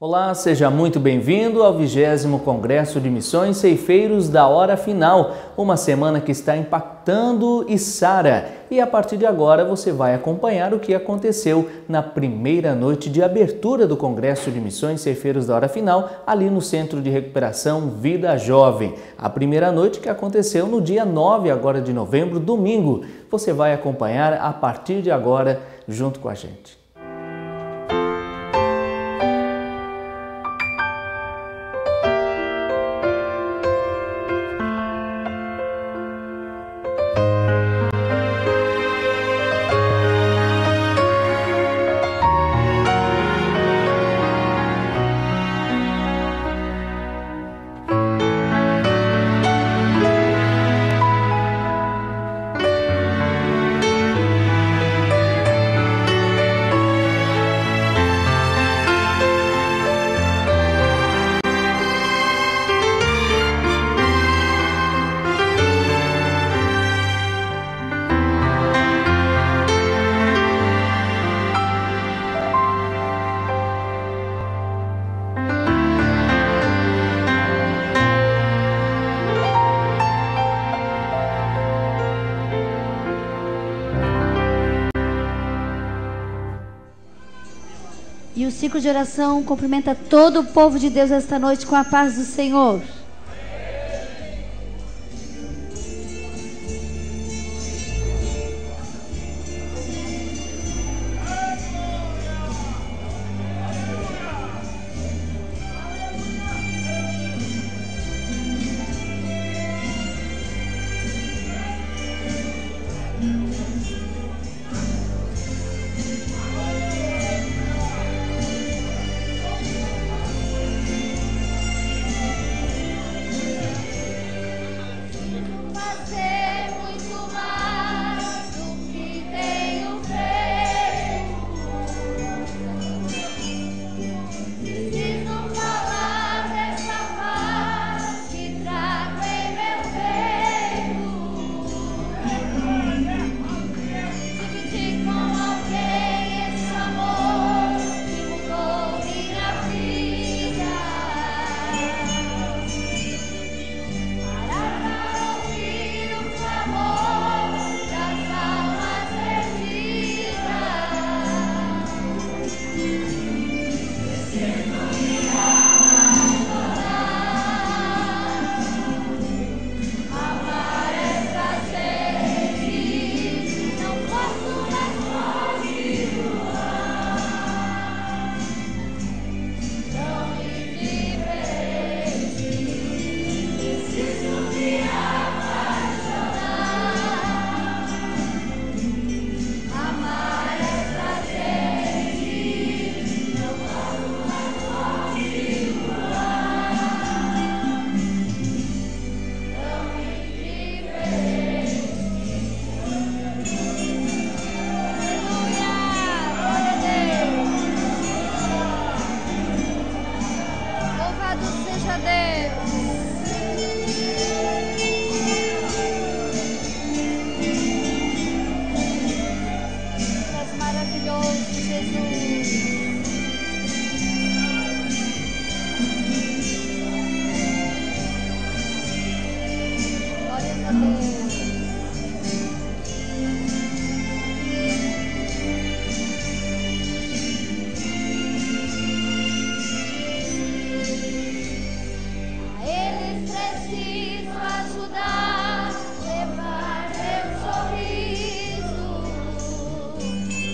Olá, seja muito bem-vindo ao 20º Congresso de Missões Ceifeiros da Hora Final, uma semana que está impactando Içara. E a partir de agora você vai acompanhar o que aconteceu na primeira noite de abertura do Congresso de Missões Ceifeiros da Hora Final, ali no Centro de Recuperação Vida Jovem. A primeira noite que aconteceu no dia 9 agora de novembro, domingo. Você vai acompanhar a partir de agora junto com a gente. E o ciclo de oração cumprimenta todo o povo de Deus esta noite com a paz do Senhor.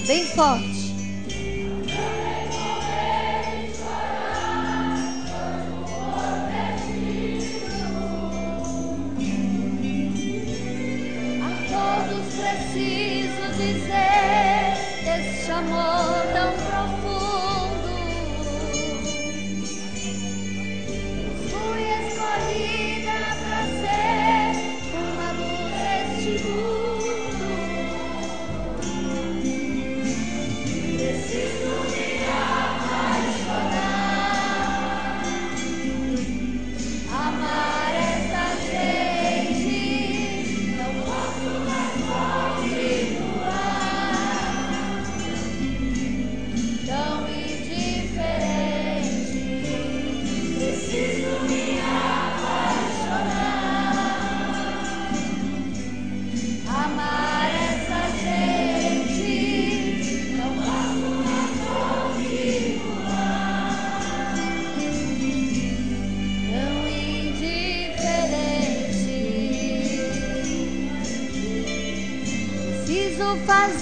Bem forte. A todos preciso dizer esse amor tão profundo. Fui escolhida para ser uma luz deste mundo.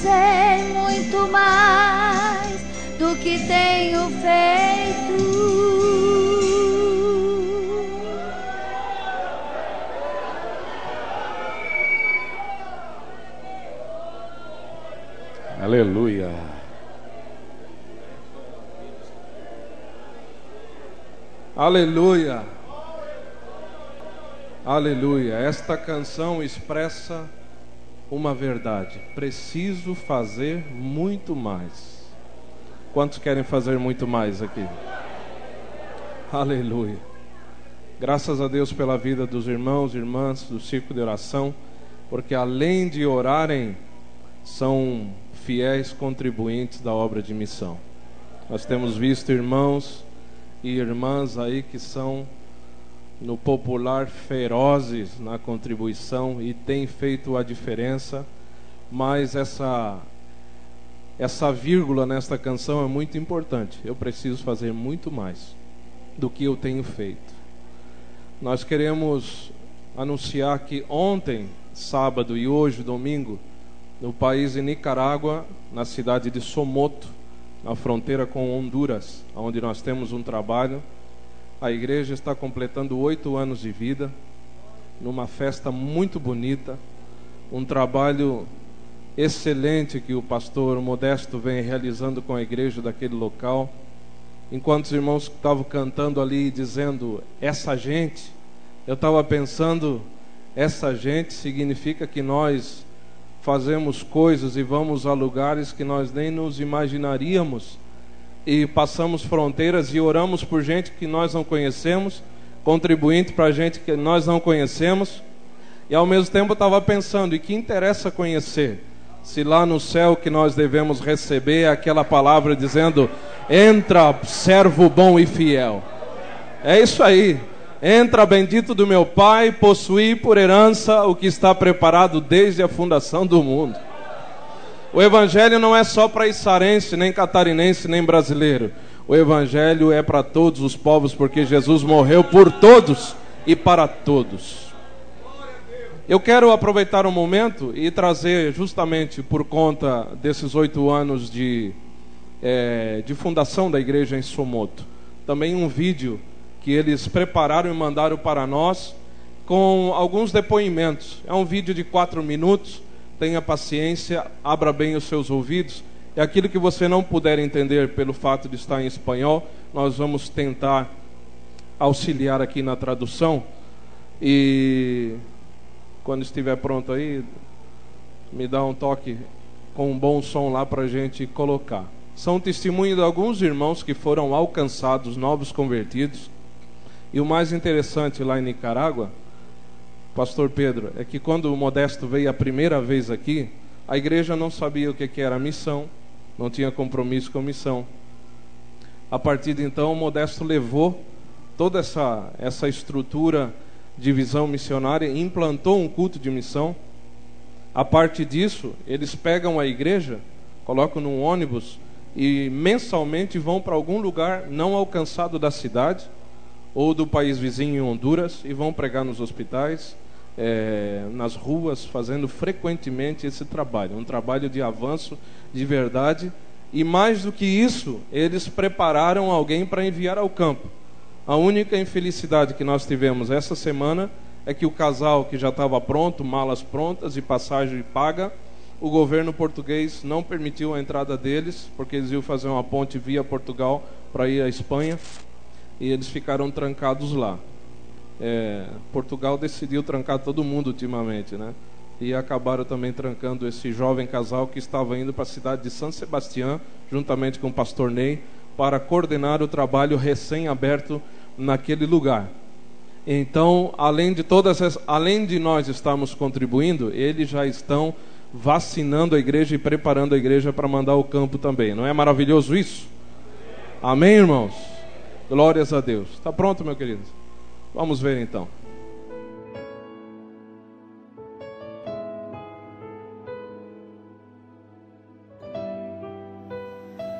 fazer muito mais do que tenho feito. Aleluia. Aleluia. Aleluia. Esta canção expressa uma verdade. Preciso fazer muito mais. Quantos querem fazer muito mais aqui? Aleluia. Graças a Deus pela vida dos irmãos e irmãs do Círculo de Oração, porque além de orarem, são fiéis contribuintes da obra de missão. Nós temos visto irmãos e irmãs aí que são, no popular, ferozes na contribuição e têm feito a diferença. Mas essa vírgula nesta canção é muito importante. Eu preciso fazer muito mais do que eu tenho feito. Nós queremos anunciar que ontem, sábado, e hoje, domingo, no país de Nicarágua, na cidade de Somoto, na fronteira com Honduras, onde nós temos um trabalho, a igreja está completando 8 anos de vida, numa festa muito bonita, um trabalho excelente que o pastor Modesto vem realizando com a igreja daquele local. Enquanto os irmãos estavam cantando ali, dizendo, essa gente, eu estava pensando, essa gente significa que nós fazemos coisas e vamos a lugares que nós nem nos imaginaríamos, e passamos fronteiras e oramos por gente que nós não conhecemos, contribuindo para gente que nós não conhecemos. E ao mesmo tempo eu estava pensando, e que interessa conhecer, se lá no céu que nós devemos receber aquela palavra dizendo, entra servo bom e fiel. É isso aí. Entra, bendito do meu Pai, possuí por herança o que está preparado desde a fundação do mundo. O Evangelho não é só para içarense, nem catarinense, nem brasileiro. O Evangelho é para todos os povos, porque Jesus morreu por todos e para todos. Eu quero aproveitar um momento e trazer, justamente por conta desses 8 anos de fundação da igreja em Somoto, também um vídeo que eles prepararam e mandaram para nós, com alguns depoimentos. É um vídeo de 4 minutos, tenha paciência, abra bem os seus ouvidos. É aquilo que você não puder entender pelo fato de estar em espanhol, nós vamos tentar auxiliar aqui na tradução. E quando estiver pronto aí, me dá um toque com um bom som lá para a gente colocar. São testemunhos de alguns irmãos que foram alcançados, novos convertidos. E o mais interessante lá em Nicarágua, pastor Pedro, é que quando o Modesto veio a primeira vez aqui, a igreja não sabia o que era missão, não tinha compromisso com missão. A partir de então, o Modesto levou toda essa estrutura de visão missionária e implantou um culto de missão. A partir disso, eles pegam a igreja, colocam num ônibus e mensalmente vão para algum lugar não alcançado da cidade ou do país vizinho em Honduras e vão pregar nos hospitais, nas ruas, fazendo frequentemente esse trabalho, um trabalho de avanço de verdade. E mais do que isso, eles prepararam alguém para enviar ao campo. A única infelicidade que nós tivemos essa semana é que o casal que já estava pronto, malas prontas e passagem paga, o governo português não permitiu a entrada deles, porque eles iam fazer uma ponte via Portugal para ir à Espanha, e eles ficaram trancados lá. Portugal decidiu trancar todo mundo ultimamente, né? E acabaram também trancando esse jovem casal que estava indo para a cidade de San Sebastián, juntamente com o pastor Ney, para coordenar o trabalho recém-aberto naquele lugar. Então, além de nós estarmos contribuindo, eles já estão vacinando a igreja e preparando a igreja para mandar ao campo também. Não é maravilhoso isso? Amém, irmãos? Glórias a Deus. Está pronto, meu querido? Vamos ver então.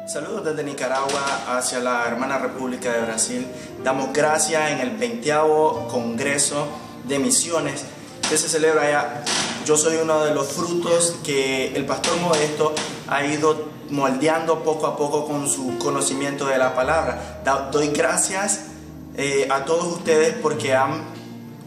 Saludos desde Nicaragua hacia la hermana República de Brasil. Damos gracias en el 20º Congreso de Misiones que se celebra allá yo soy uno de los frutos que el pastor Modesto ha ido moldeando poco a poco con su conocimiento de la palabra. Doy gracias a todos ustedes porque han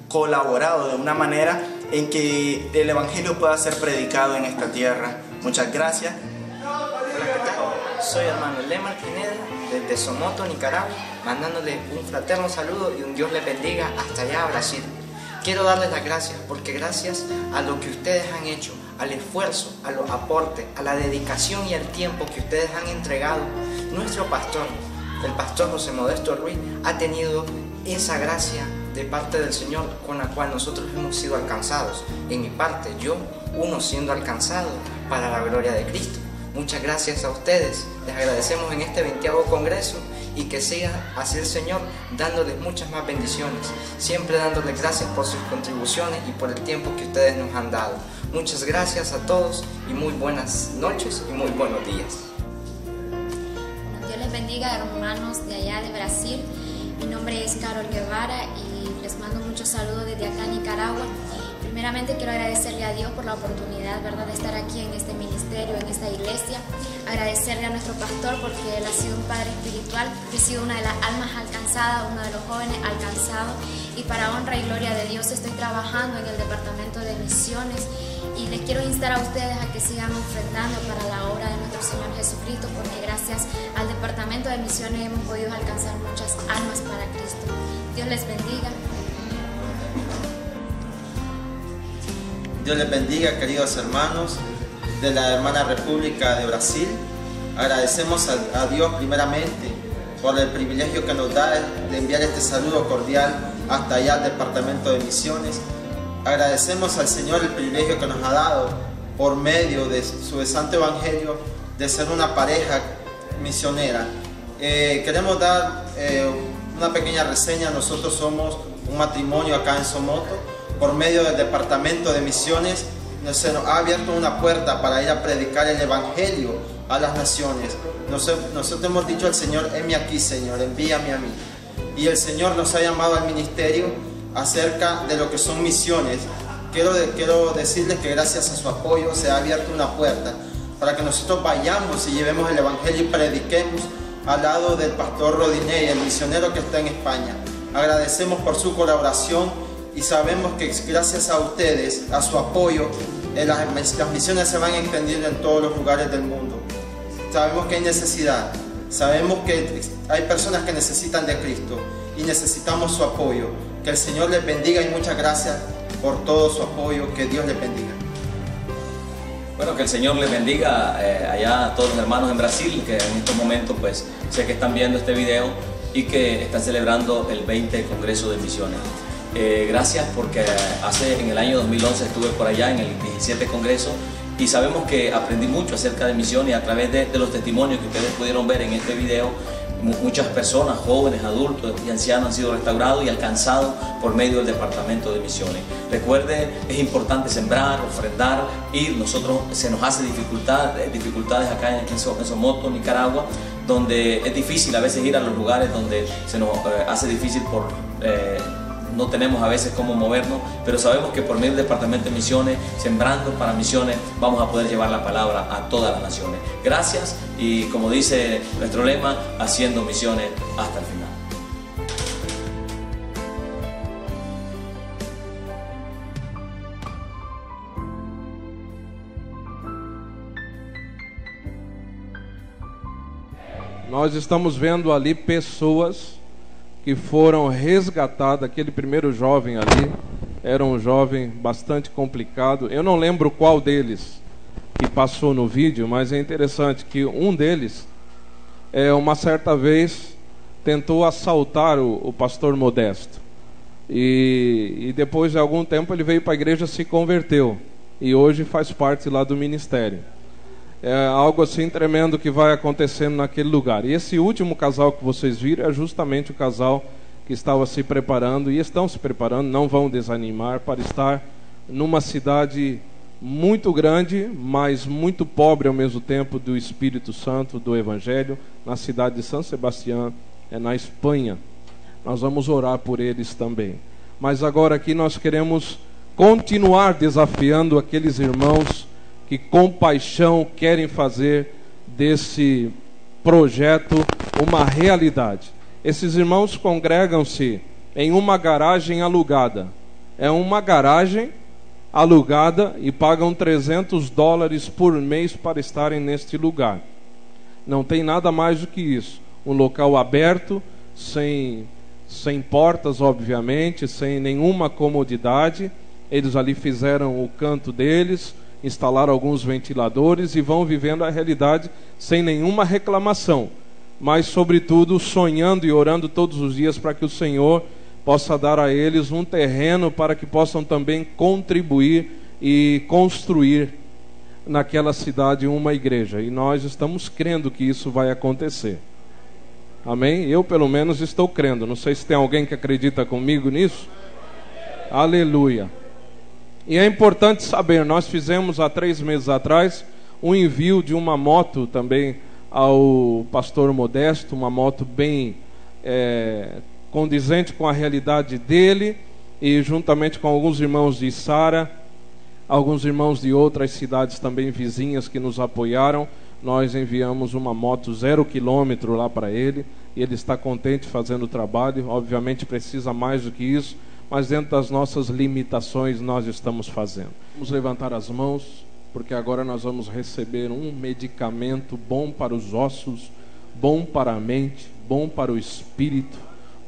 colaborado de una manera en que el Evangelio pueda ser predicado en esta tierra. Muchas gracias. Hola, ¿qué tal? Soy hermano Lemar Pineda desde Somoto, Nicaragua, mandándole un fraterno saludo y un Dios les bendiga hasta allá a Brasil. Quiero darles las gracias porque gracias a lo que ustedes han hecho, al esfuerzo, a los aportes, a la dedicación y al tiempo que ustedes han entregado, nuestro pastor, el pastor José Modesto Ruiz, ha tenido esa gracia de parte del Señor con la cual nosotros hemos sido alcanzados. En mi parte, yo, uno siendo alcanzado para la gloria de Cristo. Muchas gracias a ustedes, les agradecemos en este 20º Congreso y que siga así el Señor dándoles muchas más bendiciones, siempre dándoles gracias por sus contribuciones y por el tiempo que ustedes nos han dado. Muchas gracias a todos y muy buenas noches y muy buenos días. Dios les bendiga, hermanos de allá de Brasil. Mi nombre es Carol Guevara y les mando muchos saludos desde acá, Nicaragua. Primeramente quiero agradecerle a Dios por la oportunidad, ¿verdad?, de estar aquí en este ministerio, en esta iglesia. Agradecerle a nuestro pastor porque él ha sido un padre espiritual. He sido una de las almas alcanzadas, uno de los jóvenes alcanzados. Y para honra y gloria de Dios estoy trabajando en el departamento de misiones. Y les quiero instar a ustedes a que sigan ofrendando para la obra de nuestro Señor Jesucristo, porque gracias al departamento de misiones hemos podido alcanzar muchas almas para Cristo. Dios les bendiga. Dios les bendiga, queridos hermanos de la hermana República de Brasil. Agradecemos a Dios primeramente por el privilegio que nos da de enviar este saludo cordial hasta allá al Departamento de Misiones. Agradecemos al Señor el privilegio que nos ha dado por medio de su santo evangelio de ser una pareja misionera. Queremos dar una pequeña reseña. Nosotros somos un matrimonio acá en Somoto. Por medio del Departamento de Misiones se nos ha abierto una puerta para ir a predicar el Evangelio a las naciones. Nosotros hemos dicho al Señor: heme aquí, Señor, envíame a mí. Y el Señor nos ha llamado al ministerio acerca de lo que son misiones. Quiero decirles que gracias a su apoyo se ha abierto una puerta para que nosotros vayamos y llevemos el Evangelio y prediquemos al lado del pastor Rodinei, el misionero que está en España. Agradecemos por su colaboración. Y sabemos que gracias a ustedes, a su apoyo, las misiones se van extendiendo en todos los lugares del mundo. Sabemos que hay necesidad, sabemos que hay personas que necesitan de Cristo y necesitamos su apoyo. Que el Señor les bendiga y muchas gracias por todo su apoyo. Que Dios les bendiga. Bueno, que el Señor les bendiga allá a todos los hermanos en Brasil, que en estos momentos pues sé que están viendo este video y que están celebrando el 20 Congreso de Misiones. Gracias porque en el año 2011 estuve por allá en el 17 Congreso y sabemos que aprendí mucho acerca de misiones a través de los testimonios que ustedes pudieron ver en este video. Muchas personas, jóvenes, adultos y ancianos han sido restaurados y alcanzados por medio del Departamento de Misiones. Recuerden, es importante sembrar, ofrendar, ir. Nosotros se nos hace dificultades acá en Somoto, Nicaragua, donde es difícil a veces ir a los lugares donde se nos hace difícil por... no tenemos a veces cómo movernos, pero sabemos que por medio del Departamento de Misiones, sembrando para misiones, vamos a poder llevar la palabra a todas las naciones. Gracias y como dice nuestro lema, haciendo misiones hasta el final. Nós estamos vendo ali pessoas que foram resgatadas. Aquele primeiro jovem ali era um jovem bastante complicado. Eu não lembro qual deles que passou no vídeo, mas é interessante que um deles, uma certa vez, tentou assaltar o pastor Modesto. E depois de algum tempo ele veio para a igreja, se converteu. E hoje faz parte lá do ministério. É algo assim tremendo que vai acontecendo naquele lugar. E esse último casal que vocês viram é justamente o casal que estava se preparando e estão se preparando, não vão desanimar, para estar numa cidade muito grande, mas muito pobre ao mesmo tempo do Espírito Santo, do Evangelho, na cidade de San Sebastián, na Espanha. Nós vamos orar por eles também. Mas agora aqui nós queremos continuar desafiando aqueles irmãos que com paixão querem fazer desse projeto uma realidade. Esses irmãos congregam-se em uma garagem alugada. É uma garagem alugada e pagam $300 por mês para estarem neste lugar. Não tem nada mais do que isso. Um local aberto, sem portas, obviamente, sem nenhuma comodidade. Eles ali fizeram o canto deles, instalaram alguns ventiladores e vão vivendo a realidade sem nenhuma reclamação, mas sobretudo sonhando e orando todos os dias para que o Senhor possa dar a eles um terreno para que possam também contribuir e construir naquela cidade uma igreja. E nós estamos crendo que isso vai acontecer. Amém? Eu pelo menos estou crendo. Não sei se tem alguém que acredita comigo nisso. Aleluia. E é importante saber, nós fizemos há 3 meses atrás um envio de uma moto também ao pastor Modesto, uma moto bem condizente com a realidade dele, e juntamente com alguns irmãos de Sara, alguns irmãos de outras cidades também vizinhas que nos apoiaram, nós enviamos uma moto 0 km lá para ele, e ele está contente fazendo o trabalho. Obviamente precisa mais do que isso, mas dentro das nossas limitações nós estamos fazendo. Vamos levantar as mãos, porque agora nós vamos receber um medicamento bom para os ossos, bom para a mente, bom para o espírito,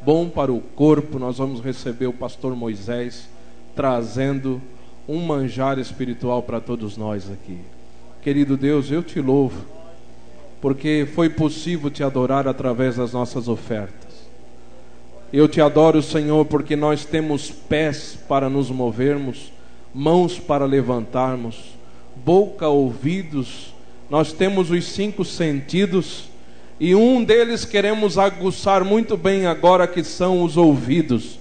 bom para o corpo. Nós vamos receber o pastor Moisés trazendo um manjar espiritual para todos nós aqui. Querido Deus, eu te louvo, porque foi possível te adorar através das nossas ofertas. Eu te adoro, Senhor, porque nós temos pés para nos movermos, mãos para levantarmos, boca, ouvidos. Nós temos os 5 sentidos, e um deles queremos aguçar muito bem agora, que são os ouvidos,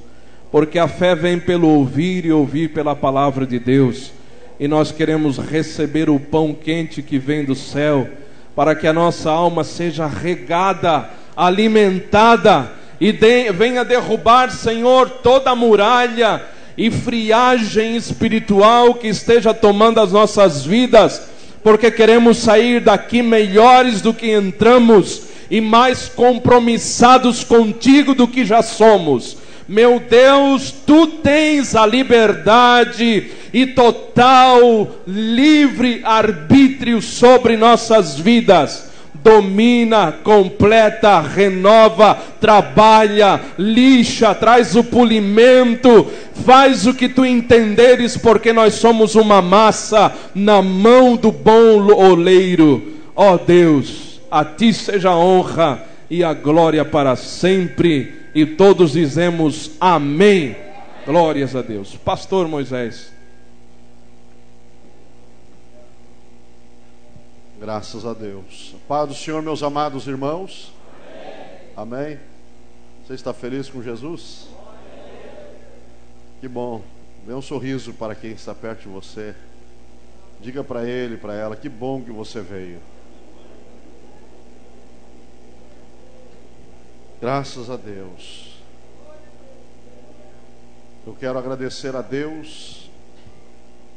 porque a fé vem pelo ouvir e ouvir pela palavra de Deus. E nós queremos receber o pão quente que vem do céu, para que a nossa alma seja regada, alimentada, e venha derrubar, Senhor, toda a muralha e friagem espiritual que esteja tomando as nossas vidas, porque queremos sair daqui melhores do que entramos e mais compromissados contigo do que já somos. Meu Deus, tu tens a liberdade e total livre arbítrio sobre nossas vidas. Domina, completa, renova, trabalha, lixa, traz o polimento, faz o que tu entenderes, porque nós somos uma massa na mão do bom oleiro. Ó Deus, a ti seja a honra e a glória para sempre. E todos dizemos amém. Glórias a Deus. Pastor Moisés. Graças a Deus. Paz do Senhor, meus amados irmãos. Amém. Amém. Você está feliz com Jesus? Amém. Que bom. Dê um sorriso para quem está perto de você. Diga para ele, para ela, que bom que você veio. Graças a Deus. Eu quero agradecer a Deus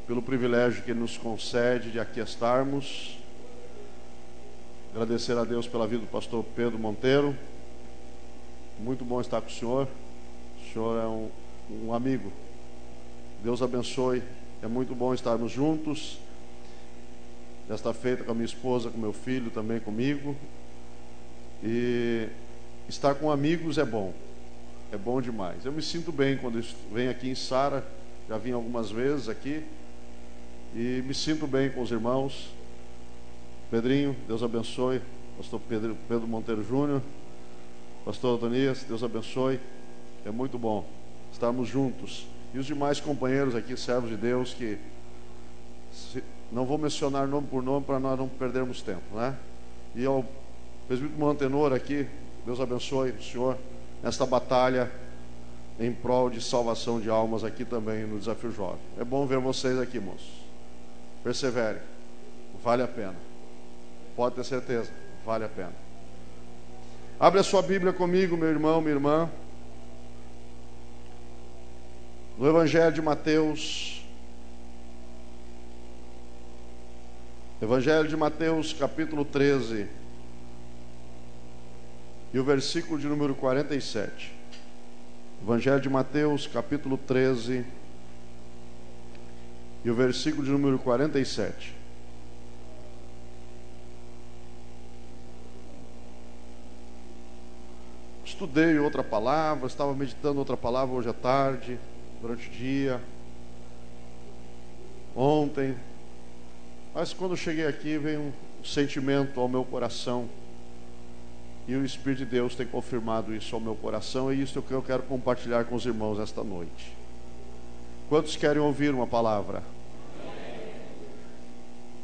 pelo privilégio que Ele nos concede de aqui estarmos. Agradecer a Deus pela vida do pastor Pedro Monteiro. Muito bom estar com o senhor. O senhor é um amigo. Deus abençoe. É muito bom estarmos juntos. Desta feita com a minha esposa, com meu filho, também comigo. E estar com amigos é bom demais. Eu me sinto bem quando venho aqui em Sara, já vim algumas vezes aqui, e me sinto bem com os irmãos. Pedrinho, Deus abençoe. Pastor Pedro Monteiro Júnior, pastor Adonias, Deus abençoe. É muito bom estarmos juntos. E os demais companheiros aqui, servos de Deus, que não vou mencionar nome por nome para nós não perdermos tempo, né? E ao presbítero Mantenor aqui, Deus abençoe o senhor nesta batalha em prol de salvação de almas aqui também no Desafio Jovem. É bom ver vocês aqui, moços. Persevere, vale a pena. Pode ter certeza, vale a pena. Abre a sua Bíblia comigo, meu irmão, minha irmã, no Evangelho de Mateus, Evangelho de Mateus, capítulo 13, e o versículo de número 47. Evangelho de Mateus, capítulo 13, e o versículo de número 47. Estudei outra palavra, estava meditando outra palavra hoje à tarde, durante o dia, ontem. Mas quando eu cheguei aqui, veio um sentimento ao meu coração. E o Espírito de Deus tem confirmado isso ao meu coração. E isso é o que eu quero compartilhar com os irmãos esta noite. Quantos querem ouvir uma palavra?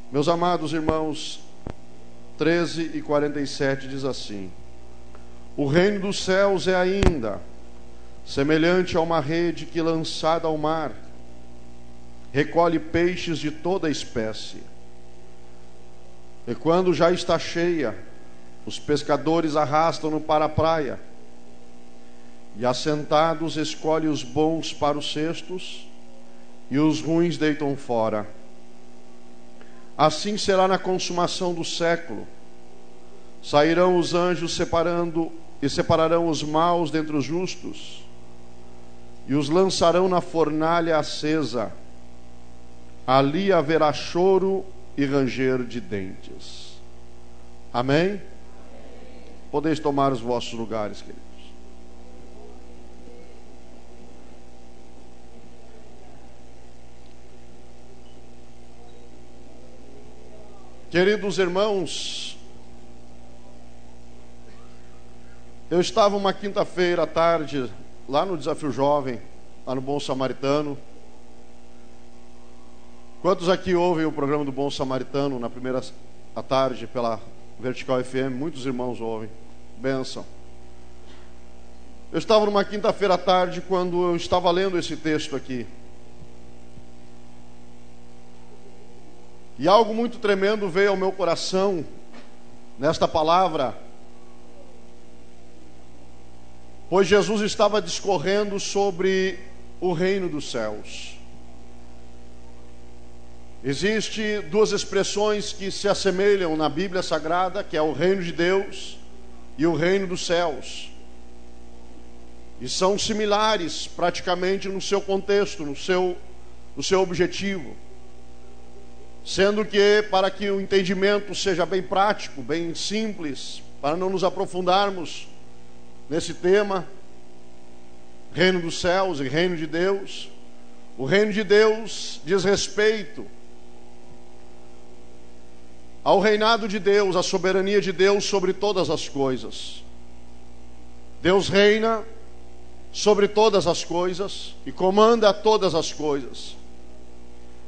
Meus amados irmãos, 13 e 47 diz assim: o reino dos céus é ainda semelhante a uma rede que, lançada ao mar, recolhe peixes de toda espécie. E quando já está cheia, os pescadores arrastam-no para a praia, e assentados escolhe os bons para os cestos, e os ruins deitam fora. Assim será na consumação do século. Sairão os anjos separarão os maus dentre os justos, e os lançarão na fornalha acesa. Ali haverá choro e ranger de dentes. Amém? Podeis tomar os vossos lugares, queridos. Queridos irmãos, eu estava uma quinta-feira à tarde lá no Desafio Jovem, lá no Bom Samaritano. Quantos aqui ouvem o programa do Bom Samaritano na primeira à tarde pela Vertical FM? Muitos irmãos ouvem. Bênção. Eu estava numa quinta-feira à tarde quando eu estava lendo esse texto aqui. E algo muito tremendo veio ao meu coração nesta palavra, pois Jesus estava discorrendo sobre o reino dos céus. Existem duas expressões que se assemelham na Bíblia Sagrada, que é o reino de Deus e o reino dos céus. E são similares praticamente no seu contexto, no seu objetivo. Sendo que, para que o entendimento seja bem prático, bem simples, para não nos aprofundarmos nesse tema, reino dos céus e reino de Deus, o reino de Deus diz respeito ao reinado de Deus, à soberania de Deus sobre todas as coisas. Deus reina sobre todas as coisas e comanda todas as coisas.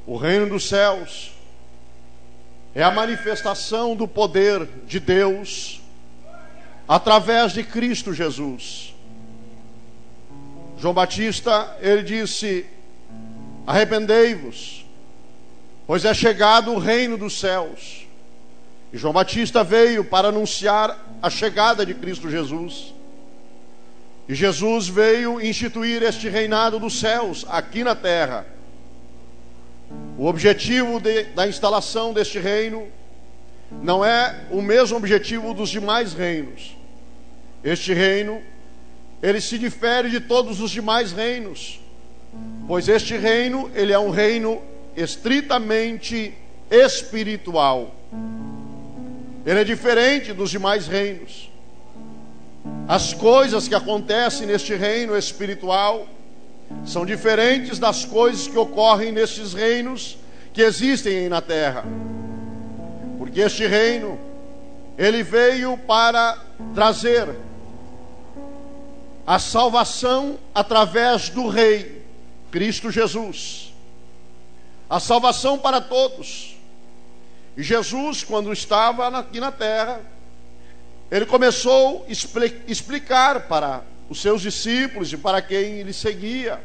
O reino dos céus é a manifestação do poder de Deus através de Cristo Jesus. João Batista, ele disse: arrependei-vos, pois é chegado o reino dos céus. E João Batista veio para anunciar a chegada de Cristo Jesus. E Jesus veio instituir este reinado dos céus aqui na terra. O objetivo da instalação deste reino não é o mesmo objetivo dos demais reinos. Este reino, ele se difere de todos os demais reinos, pois este reino, ele é um reino estritamente espiritual. Ele é diferente dos demais reinos. As coisas que acontecem neste reino espiritual são diferentes das coisas que ocorrem nestes reinos que existem na terra. Porque este reino, ele veio para trazer a salvação através do Rei, Cristo Jesus. A salvação para todos. E Jesus, quando estava aqui na terra, ele começou a explicar para os seus discípulos e para quem ele seguia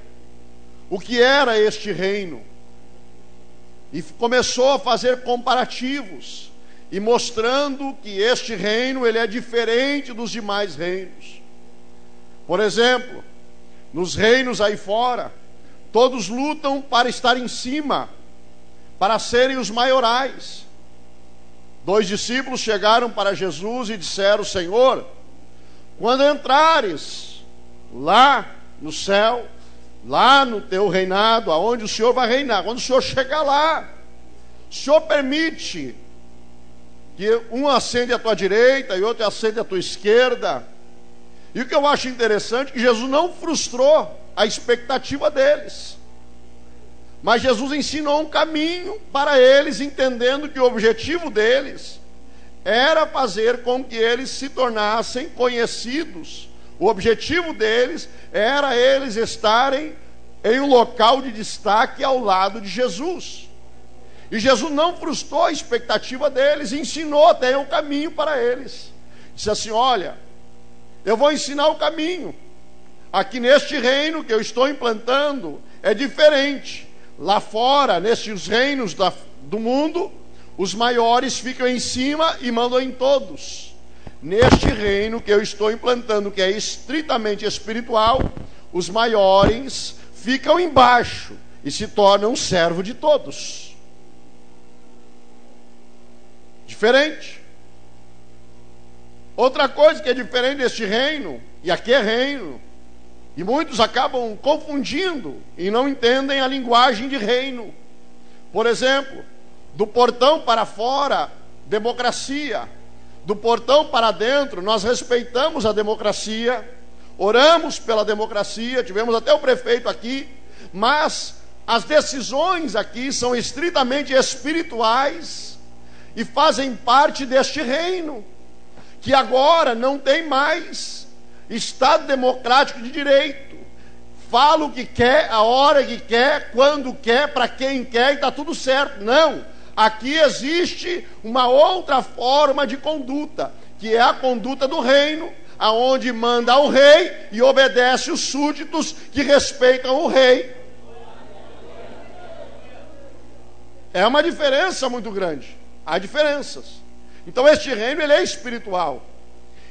o que era este reino. E começou a fazer comparativos e mostrando que este reino, ele é diferente dos demais reinos. Por exemplo, nos reinos aí fora, todos lutam para estar em cima, para serem os maiorais. 2 discípulos chegaram para Jesus e disseram: Senhor, quando entrares lá no céu, lá no teu reinado, aonde o Senhor vai reinar, quando o Senhor chegar lá, o Senhor permite que um assente à tua direita e outro assente à tua esquerda? E o que eu acho interessante é que Jesus não frustrou a expectativa deles, mas Jesus ensinou um caminho para eles, entendendo que o objetivo deles era fazer com que eles se tornassem conhecidos. O objetivo deles era eles estarem em um local de destaque ao lado de Jesus. E Jesus não frustrou a expectativa deles, ensinou até um caminho para eles. Disse assim: olha, eu vou ensinar o caminho. Aqui neste reino que eu estou implantando é diferente. Lá fora, nesses reinos do mundo, os maiores ficam em cima e mandam em todos. Neste reino que eu estou implantando, que é estritamente espiritual, os maiores ficam embaixo e se tornam servo de todos. Diferente. Outra coisa que é diferente deste reino, e aqui é reino, e muitos acabam confundindo e não entendem a linguagem de reino. Por exemplo, do portão para fora, democracia. Do portão para dentro, nós respeitamos a democracia, oramos pela democracia, tivemos até o prefeito aqui, mas as decisões aqui são estritamente espirituais e fazem parte deste reino, que agora não tem mais Estado democrático de direito. Fala o que quer, a hora que quer, quando quer, para quem quer e está tudo certo. Não. Aqui existe uma outra forma de conduta, que é a conduta do reino, aonde manda o rei e obedece os súditos que respeitam o rei. É uma diferença muito grande. Há diferenças. Então este reino ele é espiritual.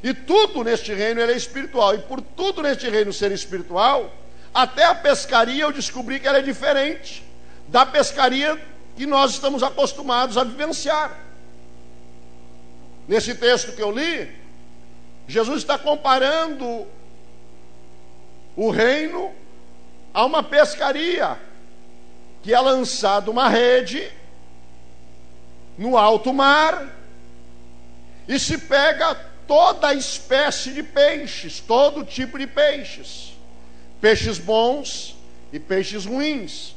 E tudo neste reino ele é espiritual. E por tudo neste reino ser espiritual, até a pescaria eu descobri que ela é diferente da pescaria que nós estamos acostumados a vivenciar. Nesse texto que eu li, Jesus está comparando o reino a uma pescaria, que é lançada uma rede no alto mar e se pega toda a espécie de peixes, todo tipo de peixes, peixes bons e peixes ruins.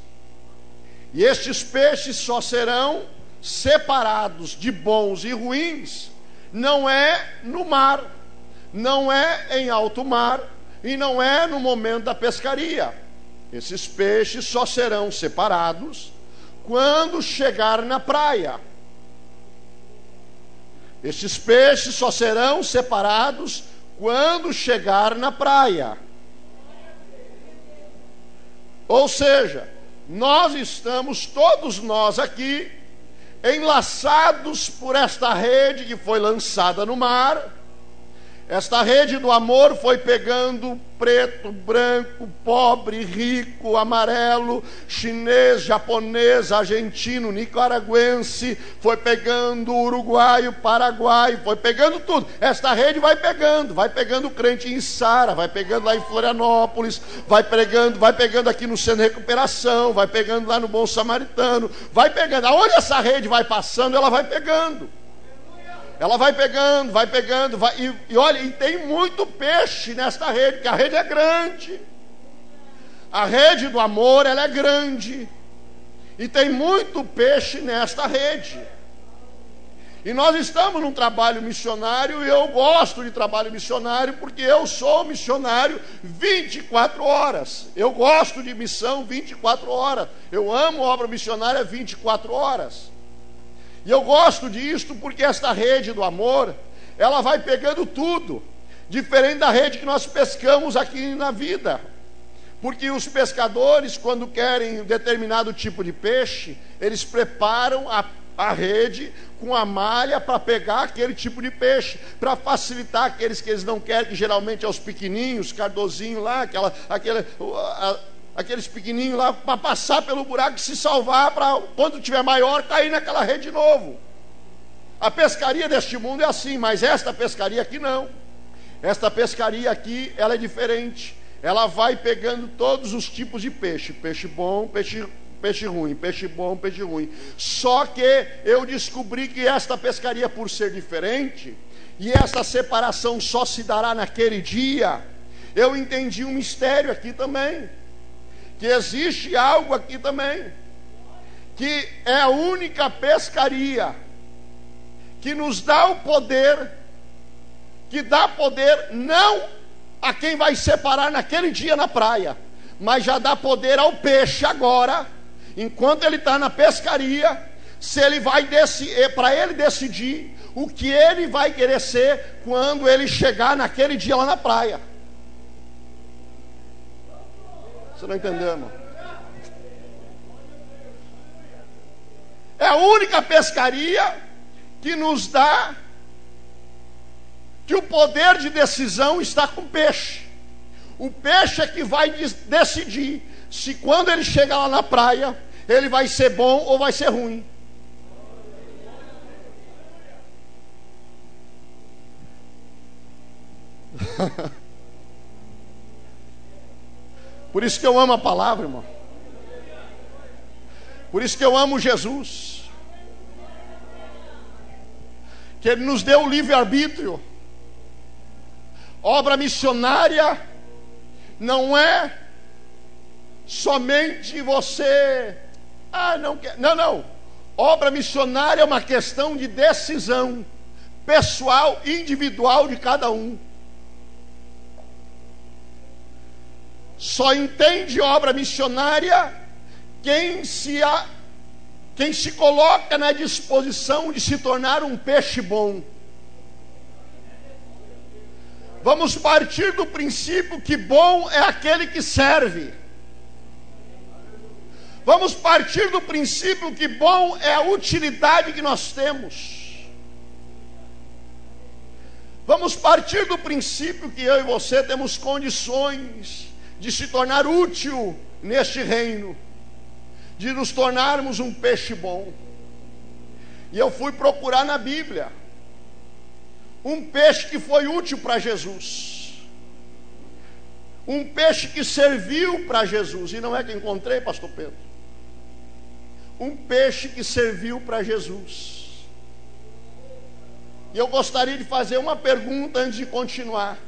E estes peixes só serão separados de bons e ruins, não é no mar, não é em alto mar e não é no momento da pescaria. Esses peixes só serão separados quando chegar na praia. Estes peixes só serão separados quando chegar na praia. Ou seja, nós estamos, todos nós aqui, enlaçados por esta rede que foi lançada no mar. Esta rede do amor foi pegando preto, branco, pobre, rico, amarelo, chinês, japonês, argentino, nicaragüense, foi pegando uruguaio, paraguaio, foi pegando tudo. Esta rede vai pegando crente em Sara, vai pegando lá em Florianópolis, vai pegando aqui no Centro de Recuperação, vai pegando lá no Bom Samaritano, vai pegando. Aonde essa rede vai passando, ela vai pegando. Ela vai pegando, e olha, e tem muito peixe nesta rede, porque a rede é grande. A rede do amor, ela é grande. E tem muito peixe nesta rede. E nós estamos num trabalho missionário, e eu gosto de trabalho missionário, porque eu sou missionário 24 horas. Eu gosto de missão 24 horas. Eu amo obra missionária 24 horas. E eu gosto disto porque esta rede do amor, ela vai pegando tudo, diferente da rede que nós pescamos aqui na vida. Porque os pescadores, quando querem um determinado tipo de peixe, eles preparam a rede com a malha para pegar aquele tipo de peixe, para facilitar aqueles que eles não querem, que geralmente é os pequenininhos, cardozinho lá, aqueles pequenininhos lá, para passar pelo buraco e se salvar, para quando tiver maior, cair naquela rede de novo. A pescaria deste mundo é assim, mas esta pescaria aqui não. Esta pescaria aqui, ela é diferente. Ela vai pegando todos os tipos de peixe. Peixe bom, peixe ruim, peixe bom, peixe ruim. Só que eu descobri que esta pescaria, por ser diferente, e essa separação só se dará naquele dia, eu entendi um mistério aqui também, que existe algo aqui também, que é a única pescaria que nos dá o poder, que dá poder não a quem vai separar naquele dia na praia, mas já dá poder ao peixe agora, enquanto ele está na pescaria, se ele vai para ele decidir o que ele vai querer ser quando ele chegar naquele dia lá na praia. Você não entendeu, irmão? É a única pescaria que nos dá que o poder de decisão está com o peixe. O peixe é que vai decidir se quando ele chega lá na praia, ele vai ser bom ou vai ser ruim. Por isso que eu amo a palavra, irmão. Por isso que eu amo Jesus, que Ele nos deu o livre-arbítrio. Obra missionária não é somente você, não quer. Não. Obra missionária é uma questão de decisão pessoal, individual de cada um. Só entende obra missionária quem se coloca na disposição de se tornar um peixe bom. Vamos partir do princípio que bom é aquele que serve. Vamos partir do princípio que bom é a utilidade que nós temos. Vamos partir do princípio que eu e você temos condições de se tornar útil neste reino, de nos tornarmos um peixe bom. E eu fui procurar na Bíblia um peixe que foi útil para Jesus, um peixe que serviu para Jesus, e não é que encontrei, pastor Pedro, um peixe que serviu para Jesus. E eu gostaria de fazer uma pergunta antes de continuar.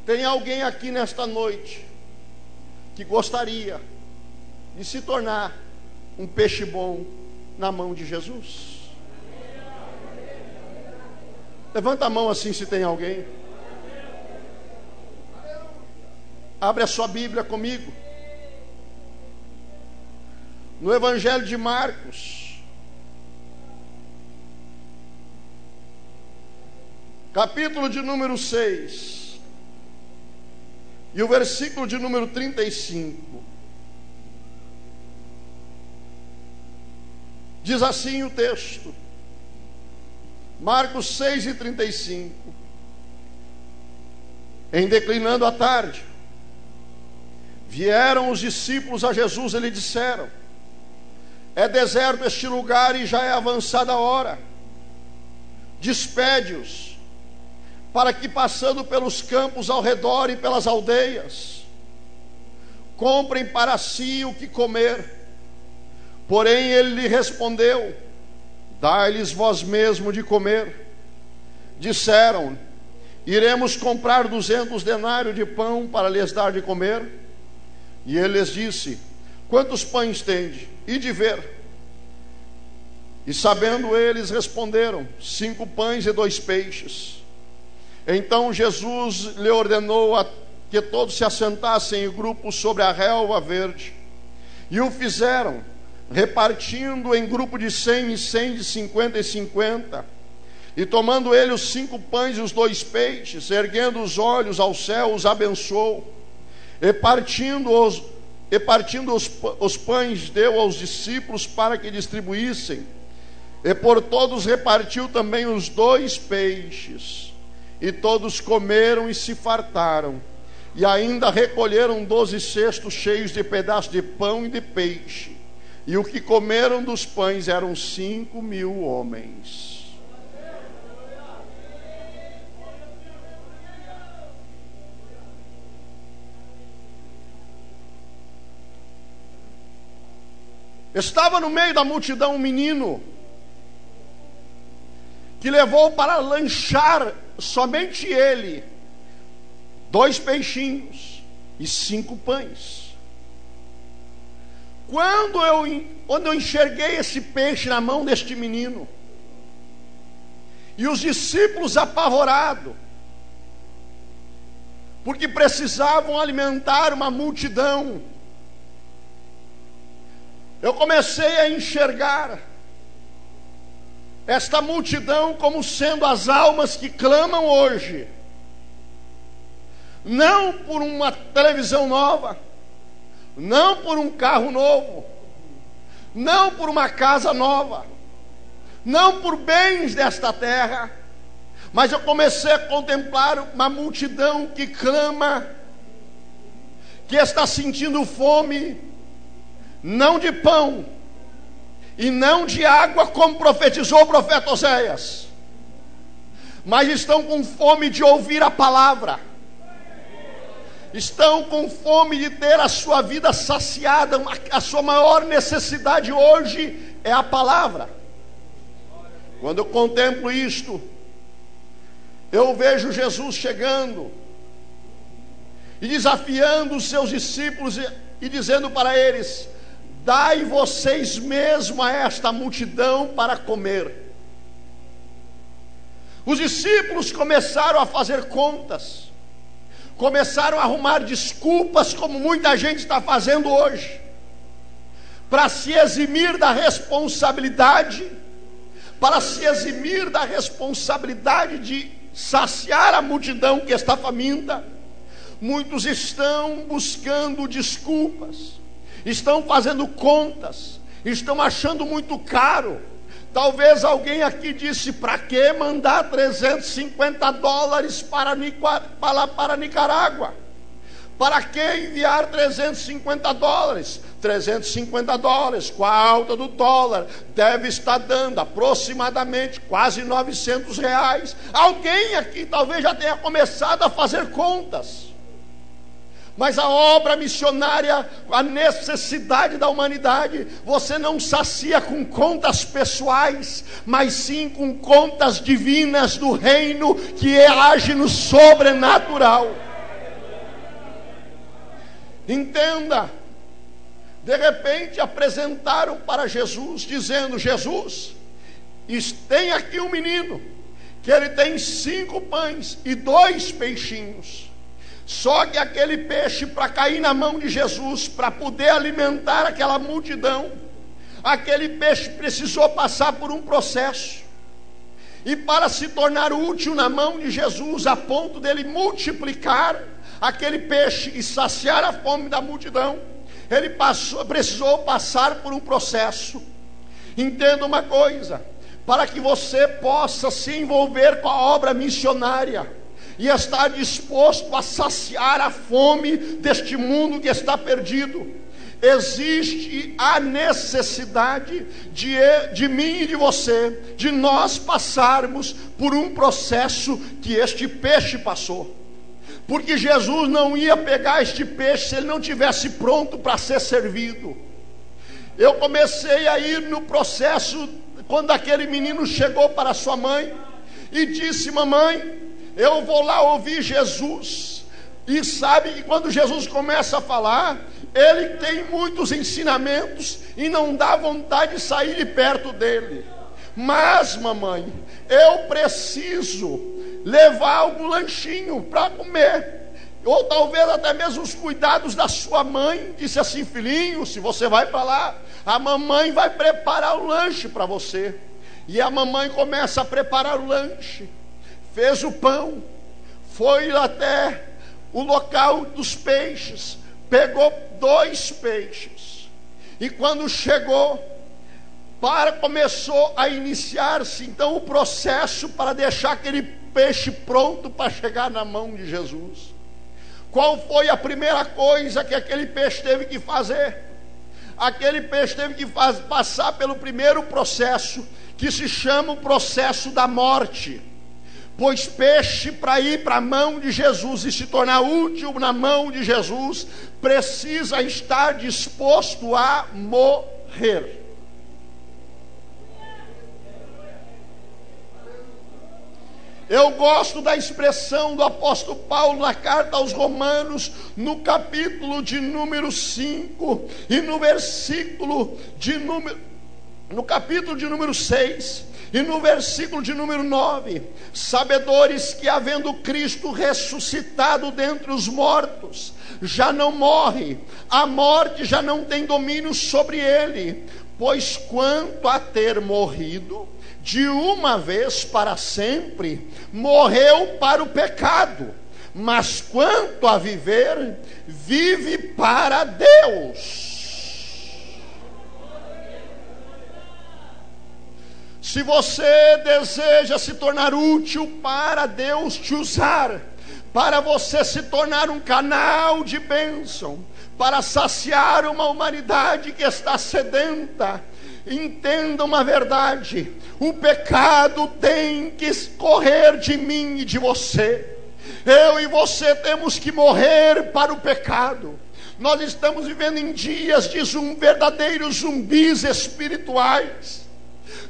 Tem alguém aqui nesta noite que gostaria de se tornar um peixe bom na mão de Jesus? Levanta a mão assim se tem alguém. Abre a sua Bíblia comigo. No Evangelho de Marcos, capítulo de número 6. E o versículo de número 35. Diz assim o texto. Marcos 6 e 35. Em declinando a tarde, vieram os discípulos a Jesus e lhe disseram: é deserto este lugar e já é avançada a hora. Despede-os, para que, passando pelos campos ao redor e pelas aldeias, comprem para si o que comer. Porém ele lhe respondeu: dai-lhes vós mesmo de comer. Disseram: iremos comprar 200 denários de pão para lhes dar de comer. E ele lhes disse: quantos pães tendes? E de ver. E sabendo eles, responderam: 5 pães e 2 peixes. Então Jesus lhe ordenou que todos se assentassem em grupos sobre a relva verde. E o fizeram, repartindo em grupo de 100 e 100, de 50 e 50. E tomando ele os 5 pães e os 2 peixes, erguendo os olhos ao céu, os abençoou. E partindo os pães, deu aos discípulos para que distribuíssem. E por todos repartiu também os 2 peixes. E todos comeram e se fartaram. E ainda recolheram 12 cestos cheios de pedaços de pão e de peixe. E o que comeram dos pães eram 5.000 homens. Estava no meio da multidão um menino que levou para lanchar somente ele 2 peixinhos e 5 pães. Quando eu enxerguei esse peixe na mão deste menino, e os discípulos apavorados, porque precisavam alimentar uma multidão, eu comecei a enxergar esta multidão como sendo as almas que clamam hoje, não por uma televisão nova, não por um carro novo, não por uma casa nova, não por bens desta terra, mas eu comecei a contemplar uma multidão que clama, que está sentindo fome, não de pão e não de água, como profetizou o profeta Oséias, mas estão com fome de ouvir a palavra, estão com fome de ter a sua vida saciada. A sua maior necessidade hoje é a palavra. Quando eu contemplo isto, eu vejo Jesus chegando e desafiando os seus discípulos e dizendo para eles: dai vocês mesmo a esta multidão para comer. Os discípulos começaram a fazer contas, começaram a arrumar desculpas, como muita gente está fazendo hoje, para se eximir da responsabilidade, de saciar a multidão que está faminta. Muitos estão buscando desculpas, estão fazendo contas, estão achando muito caro. Talvez alguém aqui disse: para que mandar $350 para Nicarágua? Para que enviar $350? $350, com a alta do dólar, deve estar dando aproximadamente quase R$900. Alguém aqui talvez já tenha começado a fazer contas. Mas a obra missionária, a necessidade da humanidade, você não sacia com contas pessoais, mas sim com contas divinas do reino, que age no sobrenatural. Entenda, de repente apresentaram para Jesus, dizendo: Jesus, tem aqui um menino, que ele tem 5 pães e 2 peixinhos. Só que aquele peixe, para cair na mão de Jesus, para poder alimentar aquela multidão, aquele peixe precisou passar por um processo. E para se tornar útil na mão de Jesus, a ponto dele multiplicar aquele peixe e saciar a fome da multidão, ele precisou passar por um processo. Entenda uma coisa: para que você possa se envolver com a obra missionária e estar disposto a saciar a fome deste mundo que está perdido, existe a necessidade de mim e de você, de nós passarmos por um processo que este peixe passou. Porque Jesus não ia pegar este peixe se ele não tivesse pronto para ser servido. Eu comecei a ir no processo quando aquele menino chegou para sua mãe e disse: mamãe, eu vou lá ouvir Jesus. E sabe que quando Jesus começa a falar, ele tem muitos ensinamentos e não dá vontade de sair de perto dele. Mas mamãe, eu preciso levar algum lanchinho para comer, ou talvez até mesmo os cuidados da sua mãe. Disse assim: filhinho, se você vai para lá, a mamãe vai preparar o lanche para você. E a mamãe começa a preparar o lanche, fez o pão, foi até o local dos peixes, pegou 2 peixes, e quando chegou, começou a iniciar-se então o processo para deixar aquele peixe pronto para chegar na mão de Jesus. Qual foi a primeira coisa que aquele peixe teve que fazer? Aquele peixe teve que passar pelo primeiro processo, que se chama o processo da morte. Pois peixe, para ir para a mão de Jesus e se tornar útil na mão de Jesus, precisa estar disposto a morrer. morrer. Eu gosto da expressão do apóstolo Paulo na carta aos Romanos, no capítulo de número 5 e no versículo de número, no capítulo de número 6 e no versículo de número 9: sabedores que, havendo Cristo ressuscitado dentre os mortos, já não morre, a morte já não tem domínio sobre ele, pois quanto a ter morrido de uma vez para sempre, morreu para o pecado, mas quanto a viver, vive para Deus. Se você deseja se tornar útil para Deus te usar, para você se tornar um canal de bênção, para saciar uma humanidade que está sedenta, entenda uma verdade: o pecado tem que correr de mim e de você. Eu e você temos que morrer para o pecado. Nós estamos vivendo em dias de verdadeiros zumbis espirituais,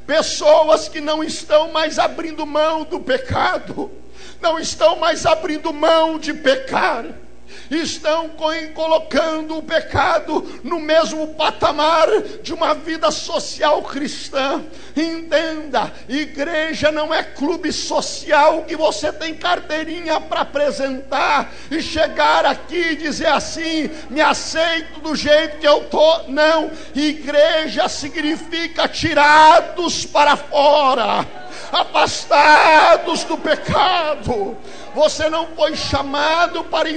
pessoas que não estão mais abrindo mão do pecado, não estão mais abrindo mão de pecar, estão colocando o pecado no mesmo patamar de uma vida social cristã. Entenda, igreja não é clube social que você tem carteirinha para apresentar e chegar aqui e dizer assim: me aceito do jeito que eu estou. Não, igreja significa tirados para fora, afastados do pecado. Você não foi chamado para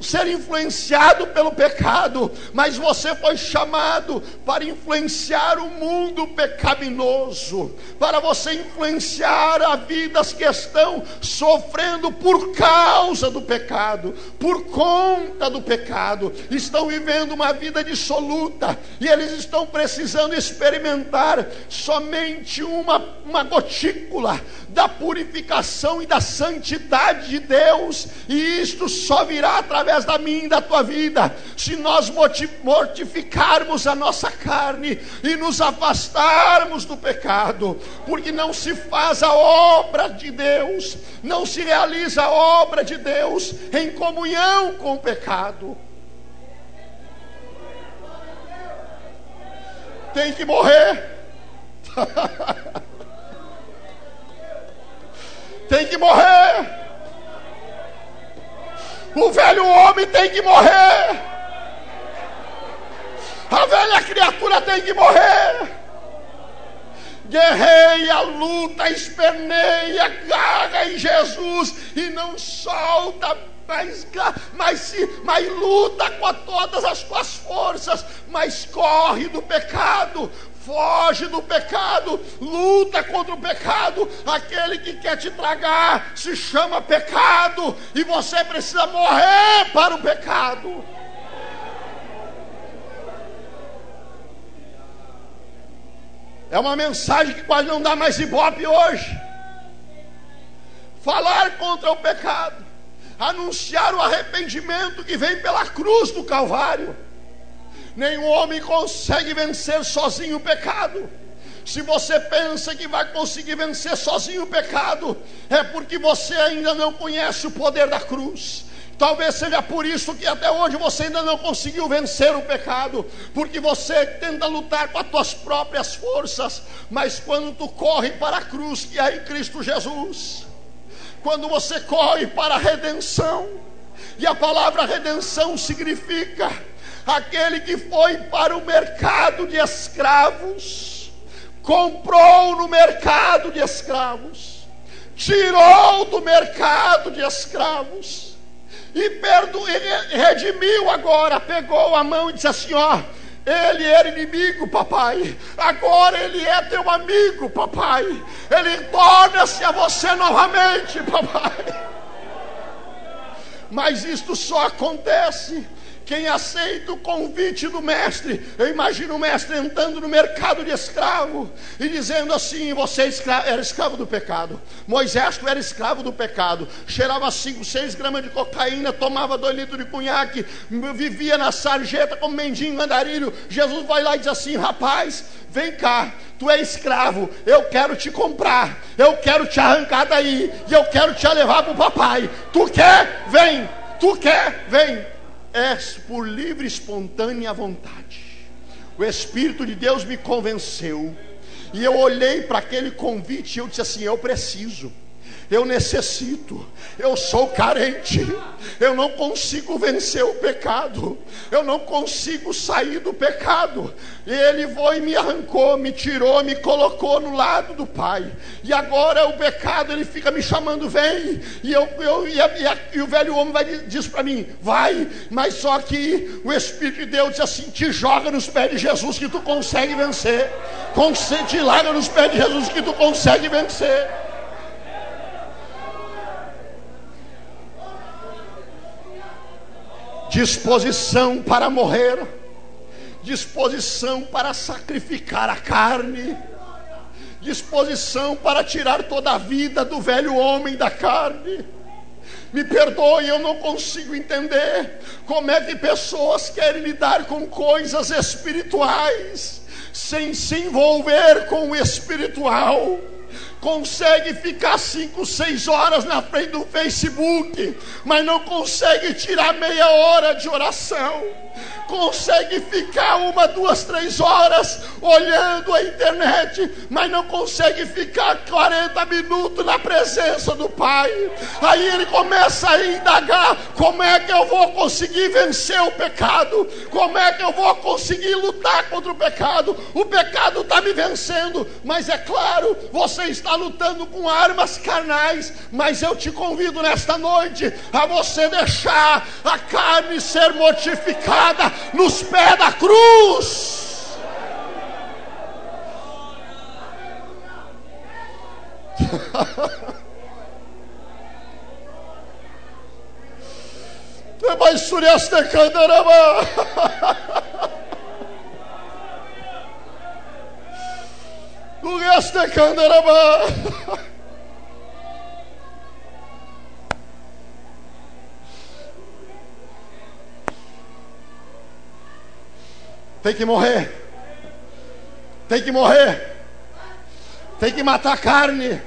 ser influenciado pelo pecado, mas você foi chamado para influenciar o mundo pecaminoso, para você influenciar as vidas que estão sofrendo por causa do pecado, por conta do pecado, estão vivendo uma vida dissoluta, e eles estão precisando experimentar somente uma gotícula da purificação e da santidade de Deus, e isto só virá através da minha e da tua vida, se nós mortificarmos a nossa carne e nos afastarmos do pecado, porque não se faz a obra de Deus, não se realiza a obra de Deus em comunhão com o pecado. Tem que morrer. Tem que morrer. O velho homem tem que morrer. A velha criatura tem que morrer. Guerreia, luta, esperneia, garra em Jesus e não solta, mas luta com todas as tuas forças, mas corre do pecado, foge do pecado, luta contra o pecado. Aquele que quer te tragar se chama pecado, e você precisa morrer para o pecado. É uma mensagem que quase não dá mais ibope hoje. Falar contra o pecado, anunciar o arrependimento que vem pela cruz do Calvário. Nenhum homem consegue vencer sozinho o pecado. Se você pensa que vai conseguir vencer sozinho o pecado, é porque você ainda não conhece o poder da cruz. Talvez seja por isso que até hoje você ainda não conseguiu vencer o pecado, porque você tenta lutar com as tuas próprias forças. Mas quando tu corre para a cruz, que é em Cristo Jesus, quando você corre para a redenção, e a palavra redenção significa aquele que foi para o mercado de escravos, comprou no mercado de escravos, tirou do mercado de escravos e redimiu agora, pegou a mão e disse assim: ó, ele era inimigo, papai, agora ele é teu amigo, papai, ele torna-se a você novamente, papai. Mas isto só acontece quem aceita o convite do mestre. Eu imagino o mestre entrando no mercado de escravo e dizendo assim: você era escravo do pecado. Moisés, tu era escravo do pecado. Cheirava 5, 6 gramas de cocaína, tomava 2 litros de cunhaque, vivia na sarjeta como mendigo andarilho. Jesus vai lá e diz assim: rapaz, vem cá, tu é escravo, eu quero te comprar, eu quero te arrancar daí e eu quero te levar para o papai. Tu quer? Vem. Tu quer? Vem. É por livre e espontânea vontade. O Espírito de Deus me convenceu, e eu olhei para aquele convite e eu disse assim: eu preciso, eu necessito, eu sou carente, eu não consigo vencer o pecado, eu não consigo sair do pecado. Ele foi e me arrancou, me tirou, me colocou no lado do Pai, e agora o pecado, ele fica me chamando: vem, e o velho homem diz para mim: vai, mas só que o Espírito de Deus diz assim: te joga nos pés de Jesus que tu consegue vencer, te larga nos pés de Jesus que tu consegue vencer. Disposição para morrer, disposição para sacrificar a carne, disposição para tirar toda a vida do velho homem da carne. Me perdoe, eu não consigo entender como é que pessoas querem lidar com coisas espirituais sem se envolver com o espiritual. Consegue ficar 5, 6 horas na frente do Facebook, mas não consegue tirar meia hora de oração. Consegue ficar 1, 2, 3 horas olhando a internet, mas não consegue ficar 40 minutos na presença do Pai. Aí ele começa a indagar: como é que eu vou conseguir vencer o pecado? Como é que eu vou conseguir lutar contra o pecado? O pecado está me vencendo, mas é claro, você está lutando com armas carnais. Mas eu te convido nesta noite a você deixar a carne ser mortificada nos pés da cruz. Vai sureste candaraba. Este candaraba. Tem que morrer. Tem que morrer. Tem que matar a carne.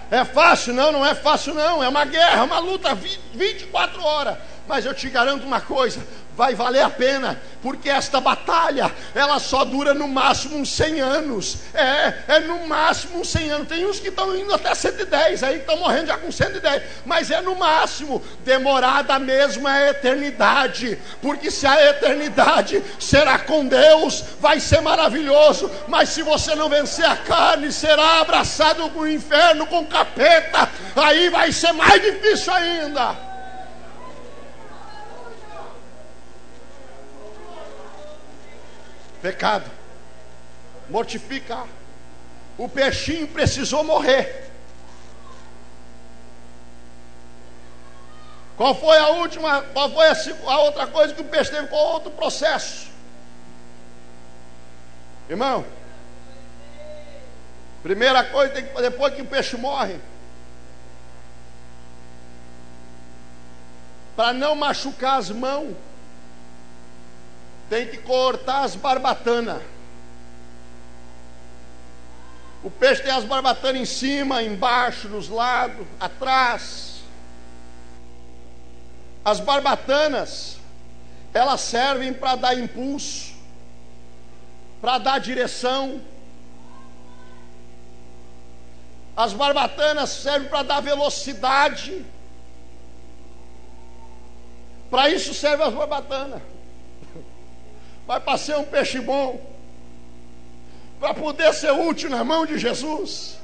É fácil? Não, não é fácil não. É uma guerra, uma luta 24 horas. Mas eu te garanto uma coisa: vai valer a pena, porque esta batalha, ela só dura no máximo uns 100 anos. É no máximo uns 100 anos. Tem uns que estão indo até 110, aí estão morrendo já com 110. Mas é no máximo. Demorada mesmo é a eternidade, porque se a eternidade será com Deus, vai ser maravilhoso. Mas se você não vencer a carne, será abraçado com o inferno, com o capeta. Aí vai ser mais difícil ainda. Pecado mortifica. O peixinho precisou morrer. Qual foi a outra coisa que o peixe teve? Qual outro processo? Irmão, primeira coisa, depois que o peixe morre, para não machucar as mãos, tem que cortar as barbatanas. O peixe tem as barbatanas em cima, embaixo, nos lados, atrás. As barbatanas, elas servem para dar impulso, para dar direção. As barbatanas servem para dar velocidade. Para isso servem as barbatanas. Vai para ser um peixe bom, para poder ser útil na mão de Jesus.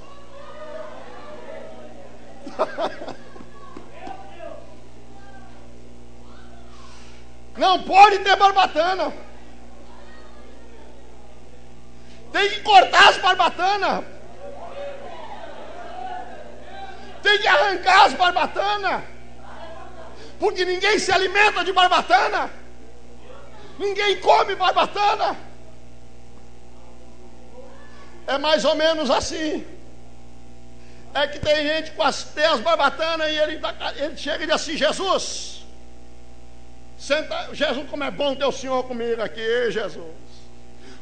Não pode ter barbatana. Tem que cortar as barbatanas. Tem que arrancar as barbatanas. Porque ninguém se alimenta de barbatana. Ninguém come barbatana. É mais ou menos assim. É que tem gente com as barbatanas e ele chega e diz assim: Jesus, senta, Jesus, como é bom ter o Senhor comigo aqui, Jesus.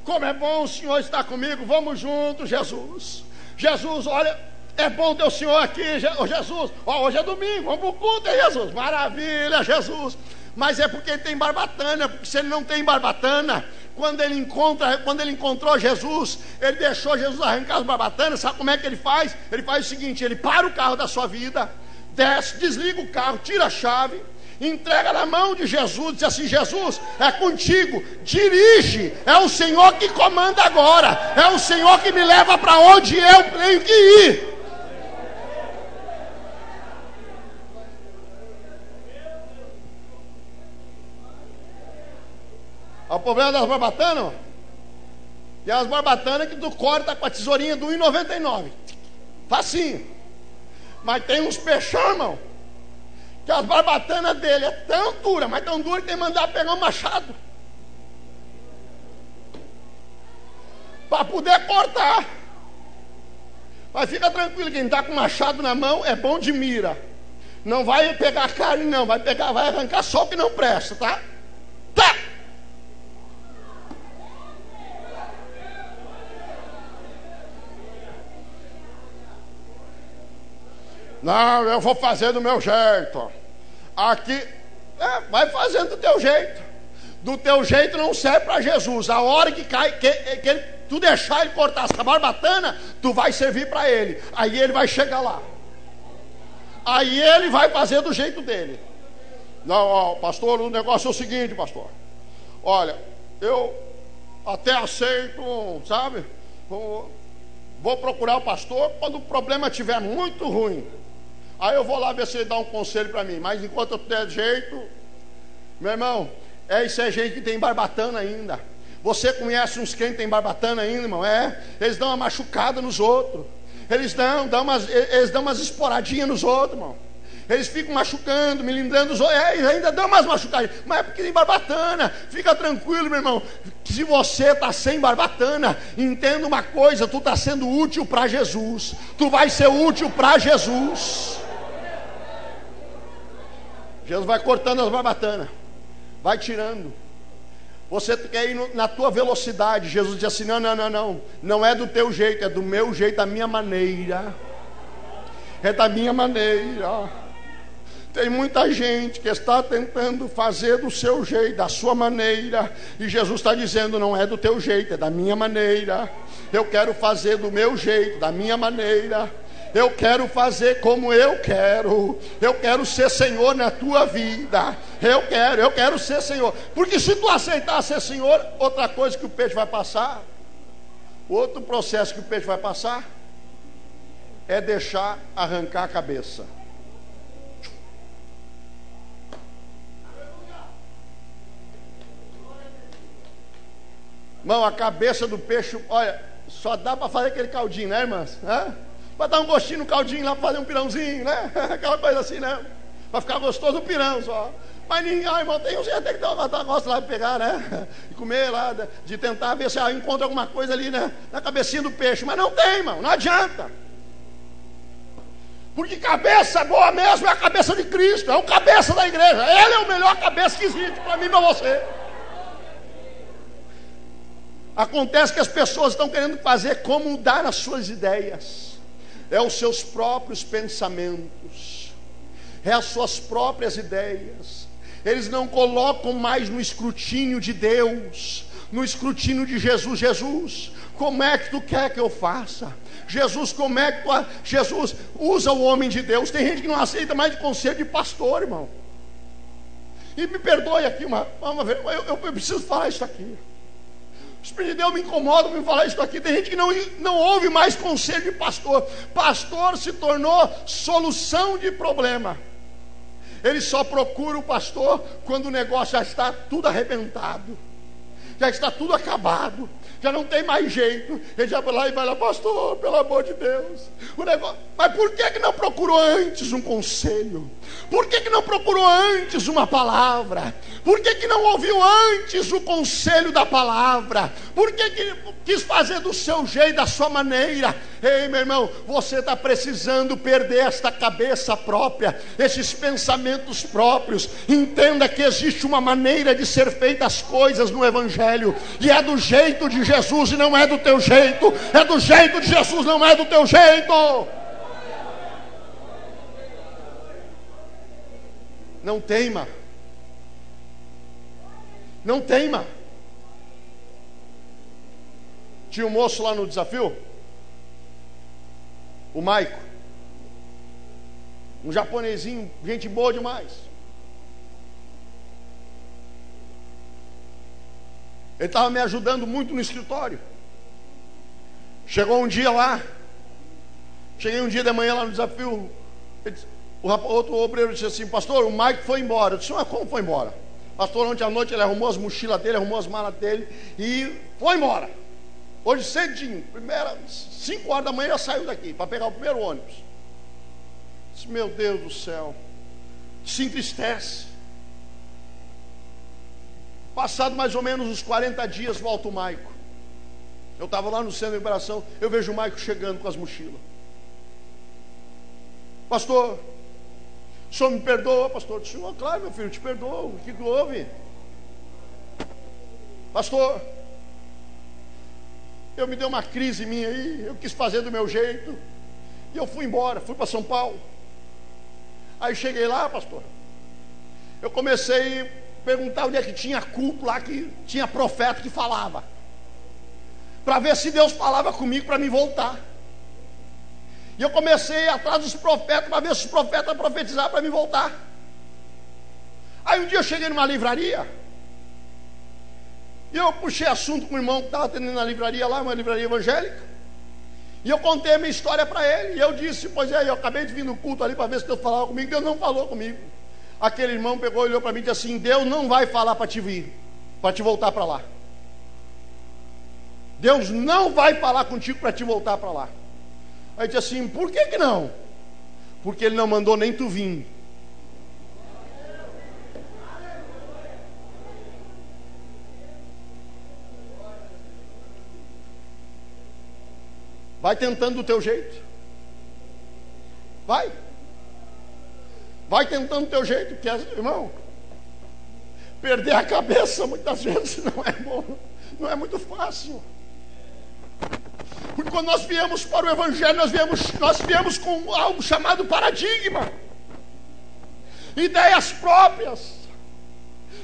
Como é bom o Senhor estar comigo, vamos juntos, Jesus. Jesus, olha, é bom ter o Senhor aqui, Jesus. Hoje é domingo, vamos para o culto, Jesus. Maravilha, Jesus. Mas é porque ele tem barbatana, porque se ele não tem barbatana, quando ele encontrou Jesus, ele deixou Jesus arrancar as barbatanas. Sabe como é que ele faz? Ele faz o seguinte: ele para o carro da sua vida, desce, desliga o carro, tira a chave, entrega na mão de Jesus, diz assim: Jesus, é contigo, dirige, é o Senhor que comanda agora, é o Senhor que me leva para onde eu tenho que ir. O problema das barbatanas, e as barbatanas que tu corta com a tesourinha do R$1,99, facinho. Mas tem uns peixão, irmão, que as barbatanas dele é tão dura, mas tão dura que tem que mandar pegar um machado para poder cortar. Mas fica tranquilo, quem está com machado na mão é bom de mira. Não vai pegar carne não, vai arrancar só o que não presta, tá? Tá! Não, eu vou fazer do meu jeito. Aqui, vai fazendo do teu jeito. Do teu jeito não serve para Jesus. A hora que cai, tu deixar ele cortar essa barbatana, tu vai servir para ele. Aí ele vai chegar lá. Aí ele vai fazer do jeito dele. Não, ó, pastor, o negócio é o seguinte, pastor. Olha, eu até aceito, sabe? Vou procurar o pastor quando o problema estiver muito ruim. Aí eu vou lá ver se ele dá um conselho para mim. Mas enquanto eu der jeito, meu irmão, isso é gente que tem barbatana ainda. Você conhece uns crentes que tem barbatana ainda, irmão? Eles dão uma machucada nos outros. Eles dão umas esporadinhas nos outros, irmão. Eles ficam machucando, melindrando os outros. Eles ainda dão umas machucadas. Mas é porque tem barbatana. Fica tranquilo, meu irmão. Se você está sem barbatana, entenda uma coisa: tu está sendo útil para Jesus. Tu vai ser útil para Jesus. Jesus vai cortando as barbatanas, vai tirando. Você quer ir na tua velocidade. Jesus diz assim: não é do teu jeito, é do meu jeito, da minha maneira. É da minha maneira. Tem muita gente que está tentando fazer do seu jeito, da sua maneira, e Jesus está dizendo: não é do teu jeito, é da minha maneira. Eu quero fazer do meu jeito, da minha maneira. Eu quero fazer como eu quero. Eu quero ser Senhor na tua vida. Eu quero ser Senhor. Porque se tu aceitar ser Senhor, outra coisa que o peixe vai passar, outro processo que o peixe vai passar, é deixar arrancar a cabeça. Irmão, a cabeça do peixe, olha, só dá para fazer aquele caldinho, né, irmãs? Para dar um gostinho no caldinho lá, para fazer um pirãozinho, né? Aquela coisa assim, né? Para ficar gostoso o pirão só. Mas ninguém, irmão, tem que dar uma gosta lá de pegar, né? E comer lá, de tentar ver se encontra alguma coisa ali, né? Na cabecinha do peixe. Mas não tem, irmão, não adianta. Porque cabeça boa mesmo é a cabeça de Cristo, é o cabeça da igreja. Ele é o melhor cabeça que existe para mim e para você. Acontece que as pessoas estão querendo fazer como dar as suas ideias. É os seus próprios pensamentos, é as suas próprias ideias. Eles não colocam mais no escrutínio de Deus, no escrutínio de Jesus. Jesus, como é que tu quer que eu faça? Jesus, como é que tu... Jesus, usa o homem de Deus. Tem gente que não aceita mais de conselho de pastor, irmão. E me perdoe aqui, eu preciso falar isso aqui. O Espírito de Deus me incomoda me falar isso aqui. Tem gente que não ouve mais conselho de pastor. Pastor se tornou solução de problema. Ele só procura o pastor quando o negócio já está tudo arrebentado. já está tudo acabado, já não tem mais jeito. Ele já vai lá e vai lá, pastor, pelo amor de Deus, o negócio... Mas por que não procurou antes um conselho? Por que não procurou antes uma palavra? Por que não ouviu antes o conselho da palavra? Por que quis fazer do seu jeito, da sua maneira? Ei, meu irmão, você está precisando perder esta cabeça própria, esses pensamentos próprios. Entenda que existe uma maneira de ser feitas as coisas no Evangelho, e é do jeito de Jesus e não é do teu jeito. É do jeito de Jesus, não é do teu jeito. Não teima. Não teima. Tinha um moço lá no desafio, o Maico, um japonesinho, gente boa demais. Ele estava me ajudando muito no escritório. Chegou um dia lá, cheguei um dia de manhã lá no desafio, outro obreiro disse assim: pastor, o Mike foi embora. Eu disse: mas como foi embora? Pastor, ontem à noite ele arrumou as mochilas dele, arrumou as malas dele e foi embora. Hoje cedinho, 5 horas da manhã já saiu daqui para pegar o primeiro ônibus. Eu disse: meu Deus do céu, se entristece. Passado mais ou menos uns 40 dias, volta o Maico. Eu estava lá no centro de liberação, eu vejo o Maico chegando com as mochilas. Pastor, o senhor me perdoa? Pastor, eu disse: claro, meu filho, eu te perdoo. O que houve? Pastor, eu me dei uma crise minha aí, eu quis fazer do meu jeito, e eu fui embora, fui para São Paulo. Aí cheguei lá, pastor, eu comecei a perguntar onde é que tinha culto lá, que tinha profeta que falava, para ver se Deus falava comigo para me voltar. E eu comecei atrás dos profetas para ver se os profetas profetizavam para me voltar. Aí um dia eu cheguei numa livraria e eu puxei assunto com o irmão que estava atendendo na livraria lá, uma livraria evangélica, e eu contei a minha história para ele. E eu disse: pois é, eu acabei de vir no culto ali para ver se Deus falava comigo. Deus não falou comigo. Aquele irmão pegou e olhou para mim e disse assim: Deus não vai falar para te vir, para te voltar para lá. Deus não vai falar contigo para te voltar para lá. Aí disse assim: por que não? Porque Ele não mandou nem tu vir. Vai tentando do teu jeito. Vai tentando do teu jeito, porque, irmão, perder a cabeça muitas vezes não é bom, não é muito fácil. Porque quando nós viemos para o Evangelho, nós viemos com algo chamado paradigma, ideias próprias,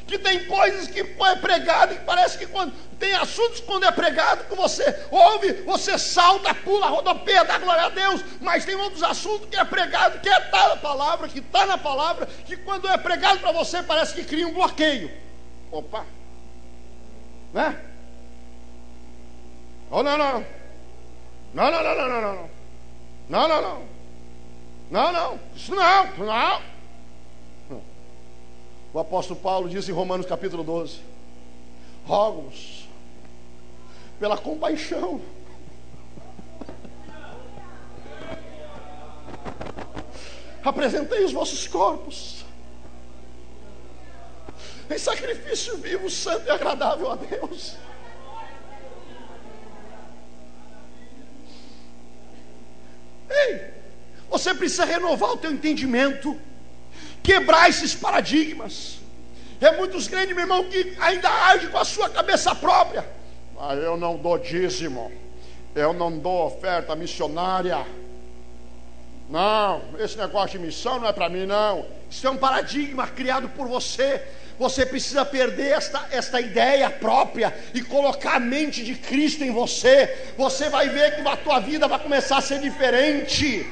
que tem coisas que é pregado, e parece que quando tem assuntos, quando é pregado, que você ouve, você salta, pula, rodopeia, dá glória a Deus. Mas tem outros assuntos que é pregado, que está na palavra, que quando é pregado para você, parece que cria um bloqueio. Opa, né? Oh, não, não, não, não, não, não, não, não, não, não, não, não, não, isso não, não. O apóstolo Paulo disse em Romanos capítulo 12: rogo-vos pela compaixão, apresentei os vossos corpos em sacrifício vivo, santo e agradável a Deus. Ei, você precisa renovar o teu entendimento, quebrar esses paradigmas. É muitos crentes, meu irmão, que ainda agem com a sua cabeça própria. Eu não dou dízimo, eu não dou oferta missionária. Não, esse negócio de missão não é para mim, não. Isso é um paradigma criado por você. Você precisa perder esta ideia própria e colocar a mente de Cristo em você. Você vai ver que a tua vida vai começar a ser diferente.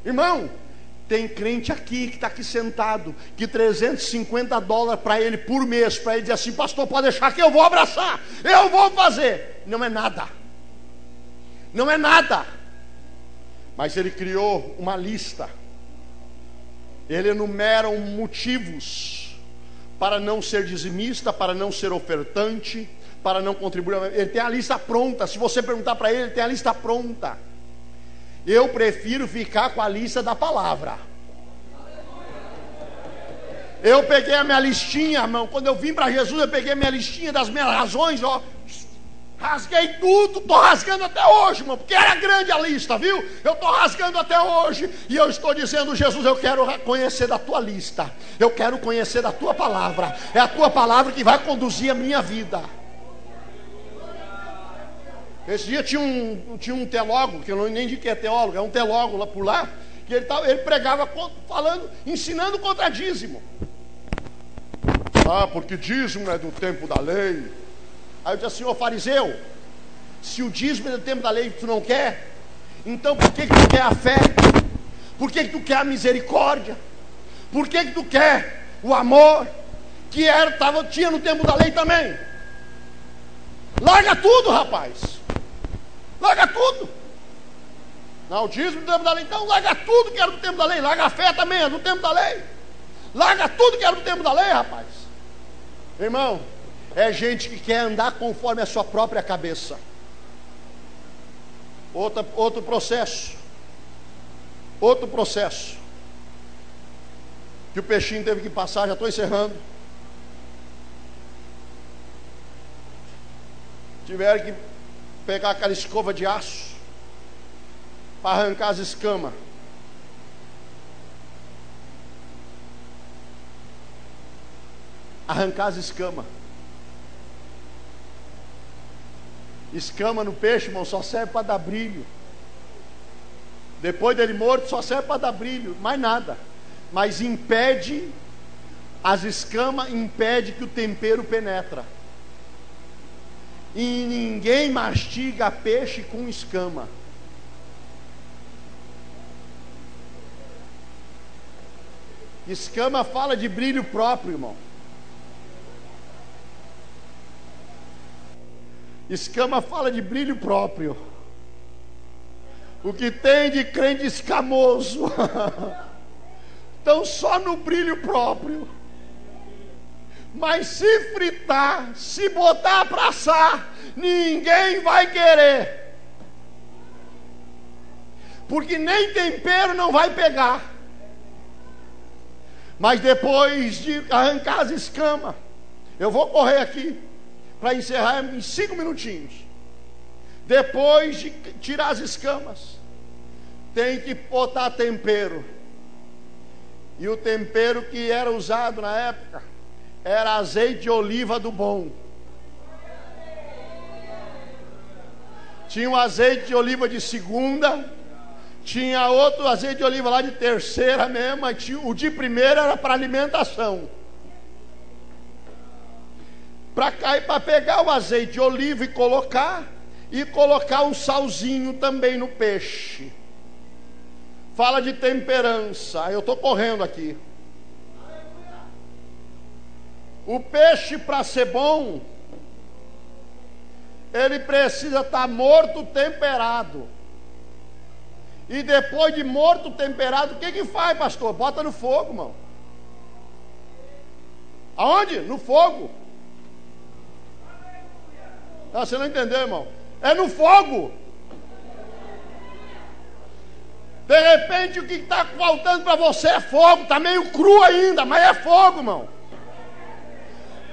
Irmão, tem crente aqui que está aqui sentado, que $350 para ele por mês, para ele dizer assim: pastor, pode deixar que eu vou abraçar, eu vou fazer. Não é nada, não é nada. Mas ele criou uma lista ele enumera motivos para não ser dizimista, para não ser ofertante, para não contribuir. Ele tem a lista pronta. Se você perguntar para ele, ele tem a lista pronta. Eu prefiro ficar com a lista da palavra. Eu peguei a minha listinha, irmão. Quando eu vim para Jesus, eu peguei a minha listinha das minhas razões, ó. Rasguei tudo, estou rasgando até hoje, irmão, porque era grande a lista, viu? Eu estou rasgando até hoje, e eu estou dizendo: Jesus, eu quero conhecer da tua lista, eu quero conhecer da tua palavra, é a tua palavra que vai conduzir a minha vida. Esse dia tinha um teólogo, que eu nem digo que é teólogo, é um teólogo lá por lá, que ele pregava falando, ensinando contra dízimo. Ah, porque dízimo é do tempo da lei. Aí eu disse assim: ô fariseu, se o dízimo é do tempo da lei que tu não quer, então por que tu quer a fé? Por que tu quer a misericórdia? Por que tu quer o amor que tinha no tempo da lei também? Larga tudo, rapaz. Larga tudo. Não, o dízimo do tempo da lei. Então larga tudo que era do tempo da lei. Larga a fé também, é do tempo da lei. Larga tudo que era do tempo da lei, rapaz. Irmão, é gente que quer andar conforme a sua própria cabeça. Outro processo. Outro processo que o peixinho teve que passar. Já estou encerrando. Tiveram que pegar aquela escova de aço para arrancar as escamas. Arrancar as escamas. Escama no peixe, irmão, só serve para dar brilho. Depois dele morto, só serve para dar brilho, mais nada. Mas impede, as escamas impede que o tempero penetra. E ninguém mastiga peixe com escama. Escama fala de brilho próprio, irmão. Escama fala de brilho próprio. O que tem de crente escamoso estão só no brilho próprio. Mas se fritar, se botar para assar, ninguém vai querer. Porque nem tempero não vai pegar. Mas depois de arrancar as escamas, eu vou correr aqui para encerrar em 5 minutinhos. Depois de tirar as escamas, tem que botar tempero. E o tempero que era usado na época era azeite de oliva do bom. Tinha um azeite de oliva de segunda, tinha outro azeite de oliva lá de terceira mesmo, o de primeira era para alimentação. Para pegar o azeite de oliva e colocar um salzinho também no peixe. Fala de temperança. Eu estou correndo aqui. O peixe, para ser bom, ele precisa estar morto, temperado. E depois de morto, temperado, o que faz, pastor? Bota no fogo, irmão. Aonde? No fogo. Não, você não entendeu, irmão? É no fogo. De repente o que está faltando para você é fogo. Está meio cru ainda, mas é fogo, irmão.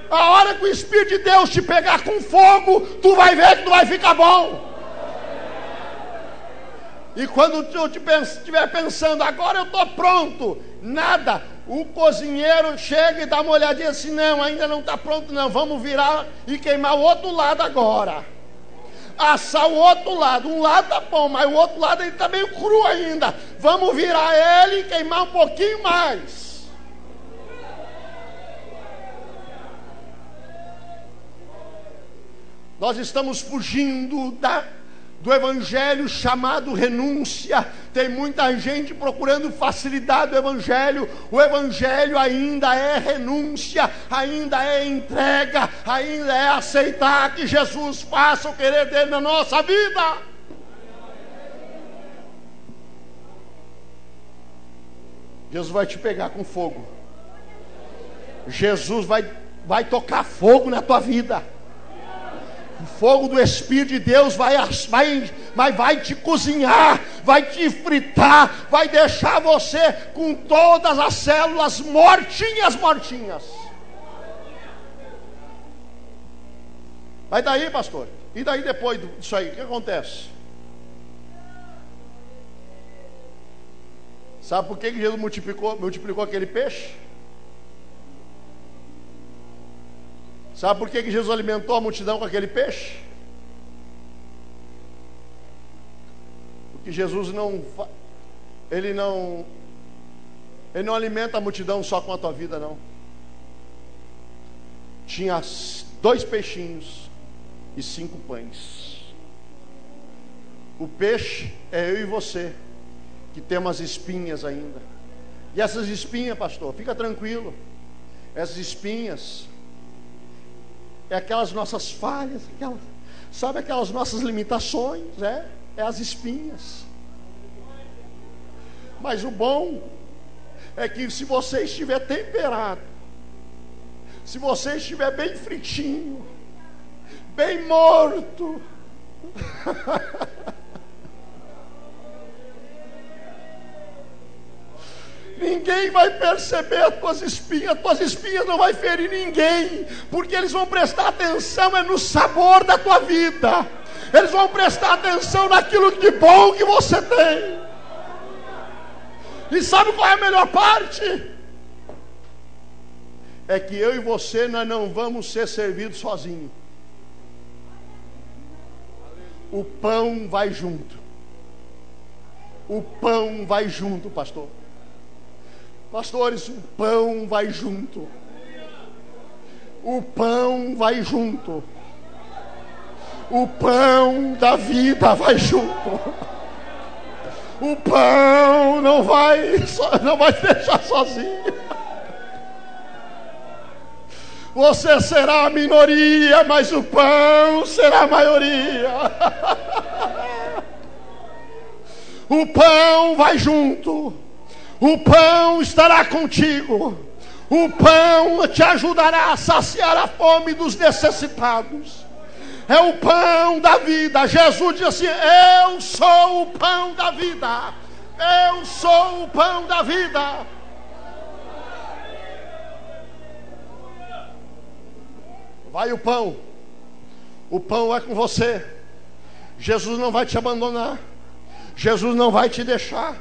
A hora que o Espírito de Deus te pegar com fogo, tu vai ver que tu vai ficar bom. E quando tu estiver pensando, agora eu estou pronto, nada, o cozinheiro chega e dá uma olhadinha assim: não, ainda não está pronto não, vamos virar e queimar o outro lado agora. Assar o outro lado, um lado tá bom, mas o outro lado ele está meio cru ainda. Vamos virar ele e queimar um pouquinho mais. Nós estamos fugindo do evangelho chamado renúncia. Tem muita gente procurando facilidade do evangelho. O evangelho ainda é renúncia, ainda é entrega, ainda é aceitar que Jesus faça o querer dele na nossa vida. Jesus vai te pegar com fogo. Jesus vai tocar fogo na tua vida. O fogo do Espírito de Deus vai te cozinhar, vai te fritar, vai deixar você com todas as células mortinhas. Mas daí, pastor? E daí depois disso aí, o que acontece? Sabe por que Jesus multiplicou aquele peixe? Sabe por que Jesus alimentou a multidão com aquele peixe? Porque Jesus não alimenta a multidão só com a tua vida, não. Tinha 2 peixinhos e 5 pães. O peixe é eu e você, que temos espinhas ainda. E essas espinhas, pastor, fica tranquilo, essas espinhas é aquelas nossas falhas, sabe, aquelas nossas limitações, é as espinhas. Mas o bom é que se você estiver temperado, se você estiver bem fritinho, bem morto, ninguém vai perceber as tuas espinhas não vai ferir ninguém, porque eles vão prestar atenção no sabor da tua vida, eles vão prestar atenção naquilo de bom que você tem. E sabe qual é a melhor parte? É que eu e você, nós não vamos ser servidos sozinhos. O pão vai junto. O pão vai junto, pastor. Pastores, o pão vai junto. O pão vai junto. O pão da vida vai junto. O pão não vai te deixar sozinho. Você será a minoria, mas o pão será a maioria. O pão vai junto. O pão estará contigo. O pão te ajudará a saciar a fome dos necessitados. É o pão da vida. Jesus diz assim: eu sou o pão da vida. Eu sou o pão da vida. Vai o pão. O pão é com você. Jesus não vai te abandonar. Jesus não vai te deixar.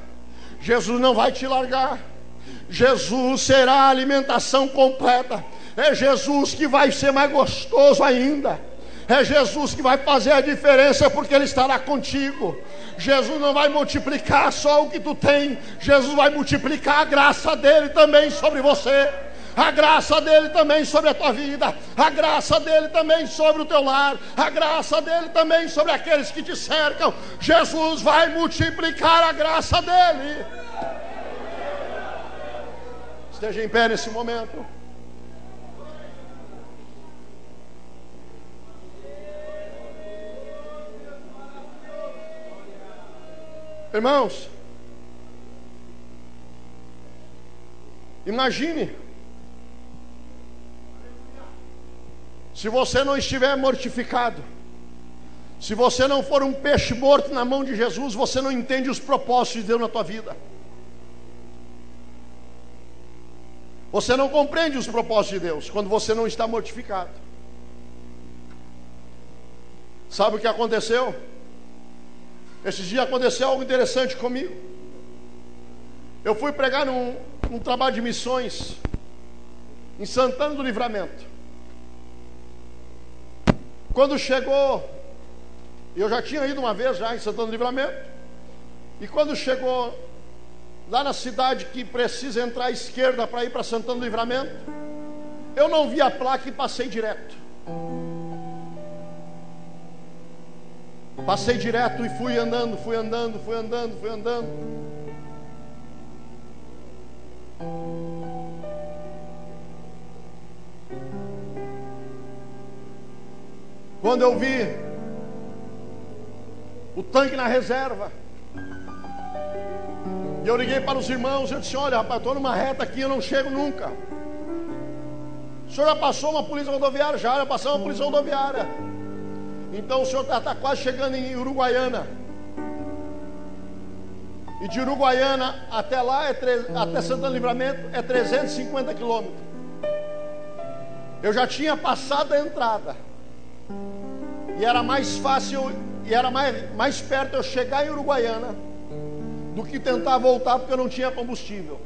Jesus não vai te largar. Jesus será a alimentação completa. É Jesus que vai ser mais gostoso ainda. É Jesus que vai fazer a diferença, porque Ele estará contigo. Jesus não vai multiplicar só o que tu tem. Jesus vai multiplicar a graça dEle também sobre você. A graça dEle também sobre a tua vida. A graça dEle também sobre o teu lar. A graça dEle também sobre aqueles que te cercam. Jesus vai multiplicar a graça dEle. Esteja em pé nesse momento. Irmãos, imagine se você não estiver mortificado, se você não for um peixe morto na mão de Jesus, você não entende os propósitos de Deus na tua vida. Você não compreende os propósitos de Deus quando você não está mortificado. Sabe o que aconteceu? Esses dias aconteceu algo interessante comigo. Eu fui pregar num trabalho de missões em Santana do Livramento. Quando chegou, eu já tinha ido uma vez já em Santana do Livramento, e quando chegou lá na cidade que precisa entrar à esquerda para ir para Santana do Livramento, eu não vi a placa e passei direto. Passei direto e fui andando. Quando eu vi o tanque na reserva, E eu liguei para os irmãos, eu disse: olha, rapaz, estou numa reta aqui, eu não chego nunca. O senhor já passou uma polícia rodoviária? Já passou uma polícia rodoviária. Então o senhor está quase chegando em Uruguaiana. E de Uruguaiana até lá, até Santana Livramento, é 350 quilômetros. Eu já tinha passado a entrada. E era mais fácil, e era mais perto eu chegar em Uruguaiana do que tentar voltar, porque eu não tinha combustível.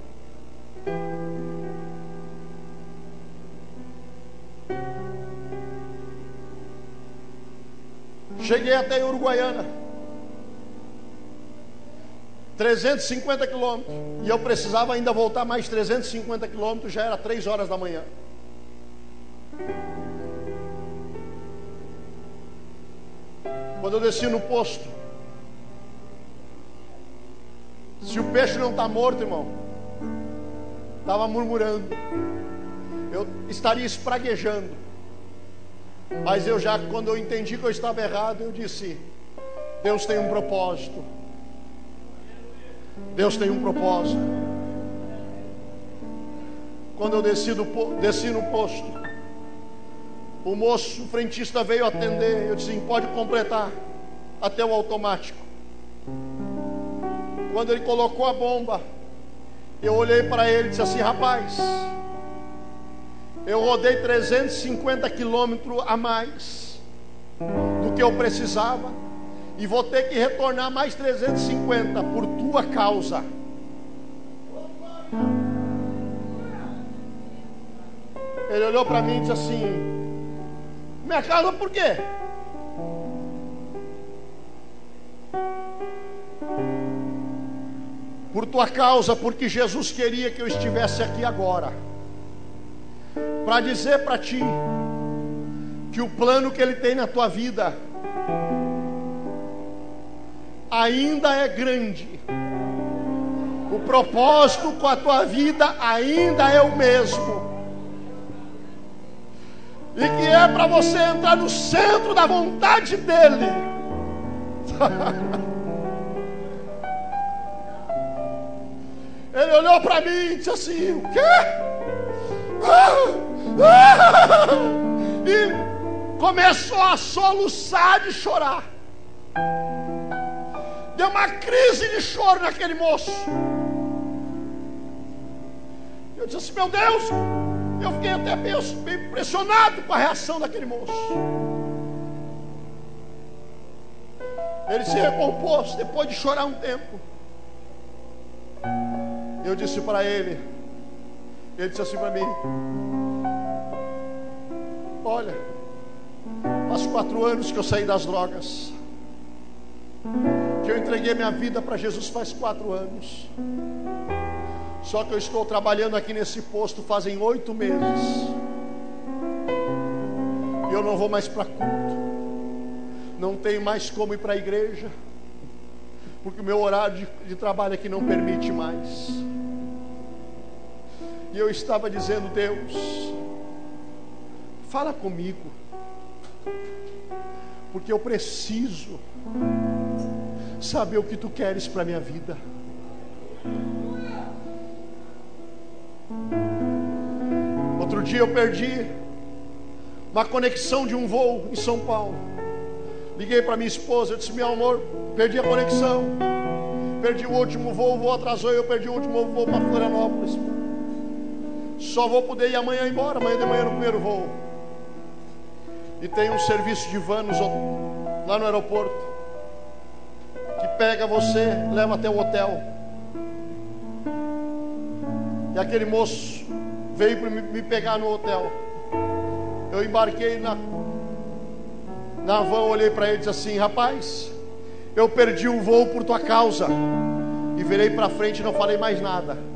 Cheguei até Uruguaiana, 350 quilômetros, e eu precisava ainda voltar mais 350 quilômetros, já era 3 horas da manhã. Quando eu desci no posto, se o peixe não está morto, irmão, estava murmurando, eu estaria espraguejando. Mas quando eu entendi que eu estava errado, eu disse: Deus tem um propósito. Deus tem um propósito. Quando eu desci no posto, o moço, o frentista, veio atender. Eu disse: pode completar até o automático. Quando ele colocou a bomba, eu olhei para ele e disse assim: rapaz, eu rodei 350 quilômetros a mais do que eu precisava, e vou ter que retornar mais 350 por tua causa. Ele olhou para mim e disse assim: minha causa por quê? Por tua causa, porque Jesus queria que eu estivesse aqui agora, para dizer para ti que o plano que Ele tem na tua vida ainda é grande. O propósito com a tua vida ainda é o mesmo. E que é para você entrar no centro da vontade dEle. Ele olhou para mim e disse assim: o quê? E começou a soluçar de chorar. Deu uma crise de choro naquele moço. Eu disse assim: meu Deus, eu fiquei até bem impressionado com a reação daquele moço. Ele se recompôs depois de chorar um tempo. Eu disse para ele, ele disse assim para mim: olha, faz 4 anos que eu saí das drogas, que eu entreguei minha vida para Jesus faz 4 anos. Só que eu estou trabalhando aqui nesse posto fazem 8 meses. E eu não vou mais para culto. Não tenho mais como ir para a igreja, porque o meu horário de trabalho aqui não permite mais. E eu estava dizendo: Deus, fala comigo, porque eu preciso saber o que Tu queres para a minha vida. Outro dia eu perdi uma conexão de um voo em São Paulo. Liguei para minha esposa, eu disse: meu amor, perdi a conexão, perdi o último voo, o voo atrasou, eu perdi o último voo para Florianópolis. Só vou poder ir amanhã embora, amanhã de manhã no primeiro voo. E tem um serviço de van lá no aeroporto, que pega você, leva até o hotel. E aquele moço veio para me pegar no hotel. Eu embarquei na van, olhei para ele e disse assim: rapaz, eu perdi o voo por tua causa. E virei para frente e não falei mais nada.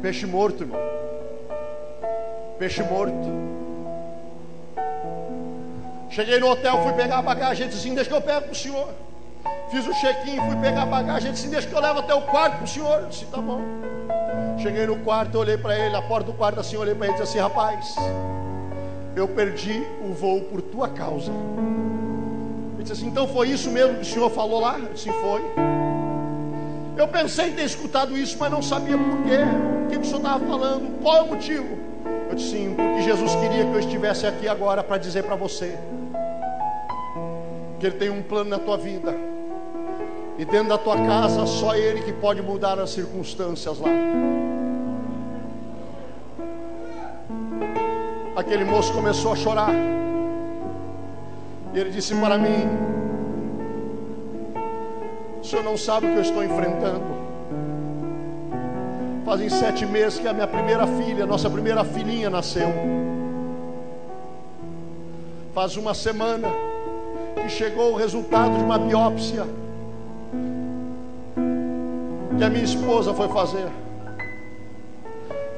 Peixe morto, irmão. Peixe morto. Cheguei no hotel, fui pegar a bagagem. Ele disse assim: deixa que eu pego para o senhor. Fiz o check-in, fui pegar a bagagem. Ele disse: deixa que eu levo até o quarto para o senhor. Eu disse: tá bom. Cheguei no quarto, olhei para ele, na porta do quarto assim, olhei para ele e disse assim: rapaz, eu perdi o voo por tua causa. Ele disse assim: então foi isso mesmo que o senhor falou lá? Eu disse: foi. Eu pensei em ter escutado isso, mas não sabia por quê. O que o senhor estava falando? Qual é o motivo? Eu disse sim, porque Jesus queria que eu estivesse aqui agora para dizer para você que Ele tem um plano na tua vida. E dentro da tua casa, só Ele que pode mudar as circunstâncias lá. Aquele moço começou a chorar. E ele disse para mim: o senhor não sabe o que eu estou enfrentando. Fazem 7 meses que a minha primeira filha, nossa primeira filhinha nasceu. Faz uma semana que chegou o resultado de uma biópsia que a minha esposa foi fazer.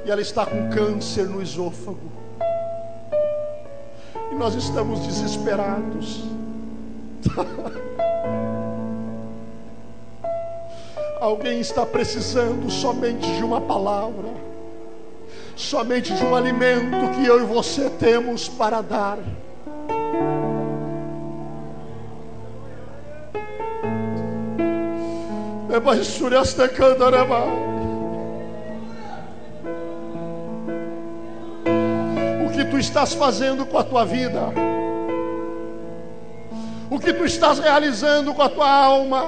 E ela está com câncer no esôfago. E nós estamos desesperados. Alguém está precisando somente de uma palavra, somente de um alimento que eu e você temos para dar. O que tu estás fazendo com a tua vida? O que tu estás realizando com a tua alma?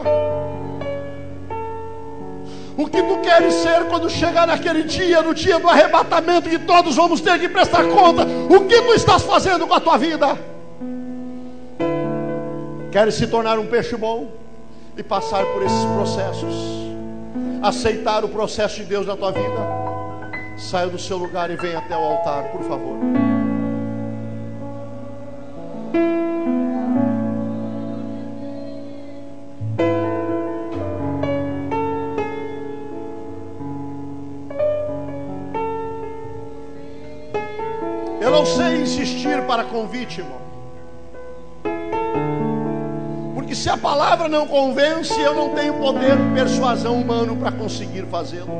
O que tu queres ser quando chegar naquele dia, no dia do arrebatamento, que todos vamos ter que prestar conta? O que tu estás fazendo com a tua vida? Queres se tornar um peixe bom e passar por esses processos, aceitar o processo de Deus na tua vida? Saia do seu lugar e venha até o altar, por favor. Eu não sei insistir para convite, irmão. Porque se a palavra não convence, eu não tenho poder de persuasão humano para conseguir fazê-lo.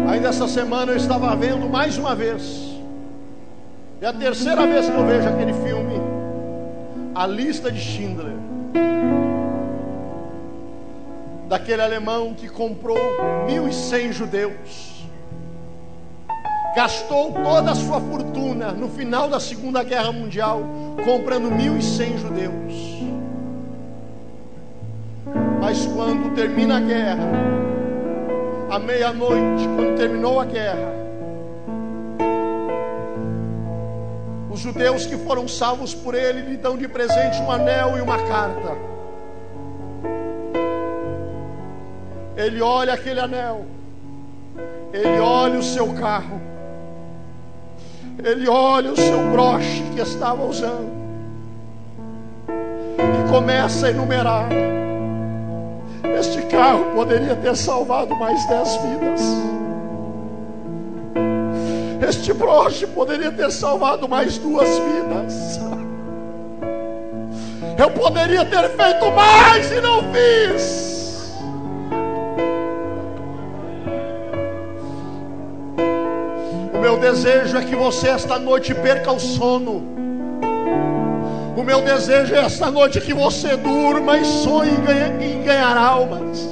Ainda essa semana eu estava vendo mais uma vez. É a terceira vez que eu vejo aquele filme, A Lista de Schindler. Daquele alemão que comprou 1.100 judeus, gastou toda a sua fortuna no final da Segunda Guerra Mundial comprando 1.100 judeus. Mas quando termina a guerra, à meia-noite, quando terminou a guerra, os judeus que foram salvos por ele lhe dão de presente um anel e uma carta. Ele olha aquele anel, ele olha o seu carro, ele olha o seu broche que estava usando e começa a enumerar. Este carro poderia ter salvado mais 10 vidas. Este broche poderia ter salvado mais 2 vidas. Eu poderia ter feito mais e não fiz. O meu desejo é que você esta noite perca o sono. O meu desejo é esta noite que você durma e sonhe em ganhar almas.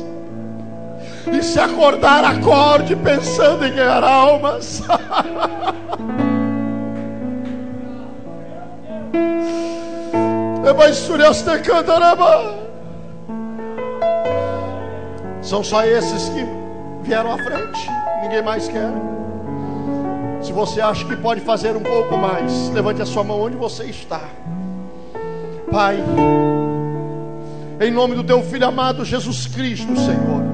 E se acordar, acorde pensando em ganhar almas. São só esses que vieram à frente. Ninguém mais quer. Se você acha que pode fazer um pouco mais, levante a sua mão onde você está. Pai, em nome do teu Filho amado Jesus Cristo, Senhor,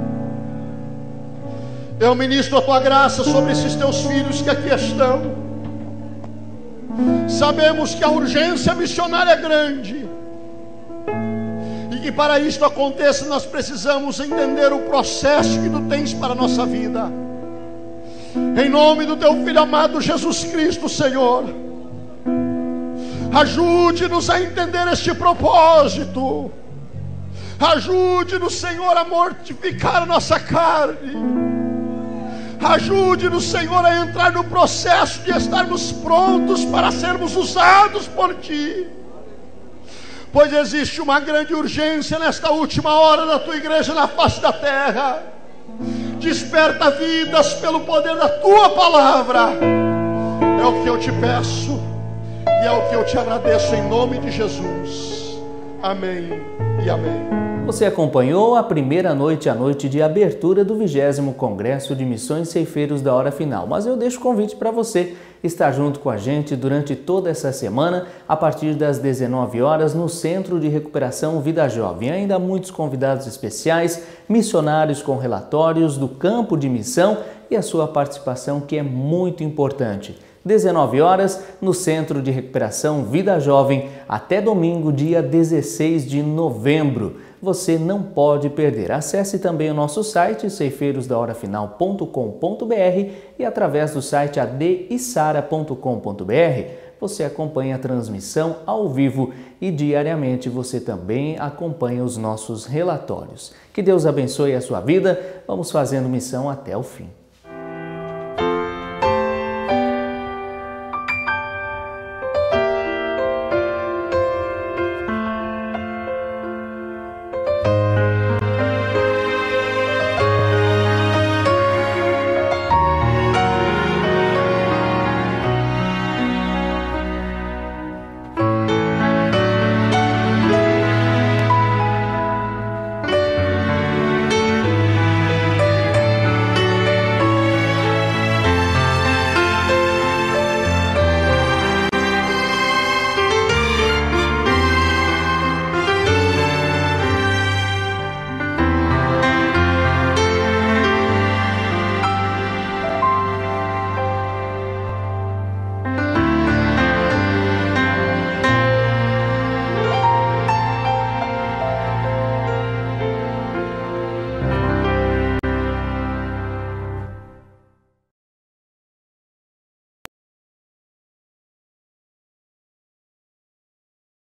eu ministro a tua graça sobre esses teus filhos que aqui estão. Sabemos que a urgência missionária é grande e que para isto aconteça nós precisamos entender o processo que tu tens para a nossa vida. Em nome do teu Filho amado Jesus Cristo, Senhor, ajude-nos a entender este propósito. Ajude-nos, Senhor, a mortificar a nossa carne. Ajude-nos, Senhor, a entrar no processo de estarmos prontos para sermos usados por Ti. Pois existe uma grande urgência nesta última hora da Tua igreja na face da terra. Desperta vidas pelo poder da Tua palavra. É o que eu te peço e é o que eu te agradeço em nome de Jesus. Amém e amém. Você acompanhou a primeira noite, a noite de abertura do 20º Congresso de Missões Ceifeiros da Hora Final. Mas eu deixo o convite para você estar junto com a gente durante toda essa semana, a partir das 19 horas, no Centro de Recuperação Vida Jovem. Ainda há muitos convidados especiais, missionários com relatórios do campo de missão e a sua participação, que é muito importante. 19 horas, no Centro de Recuperação Vida Jovem, até domingo, dia 16 de novembro. Você não pode perder. Acesse também o nosso site, ceifeirosdahораfinal.com.br, e através do site adeissara.com.br você acompanha a transmissão ao vivo e diariamente você também acompanha os nossos relatórios. Que Deus abençoe a sua vida. Vamos fazendo missão até o fim.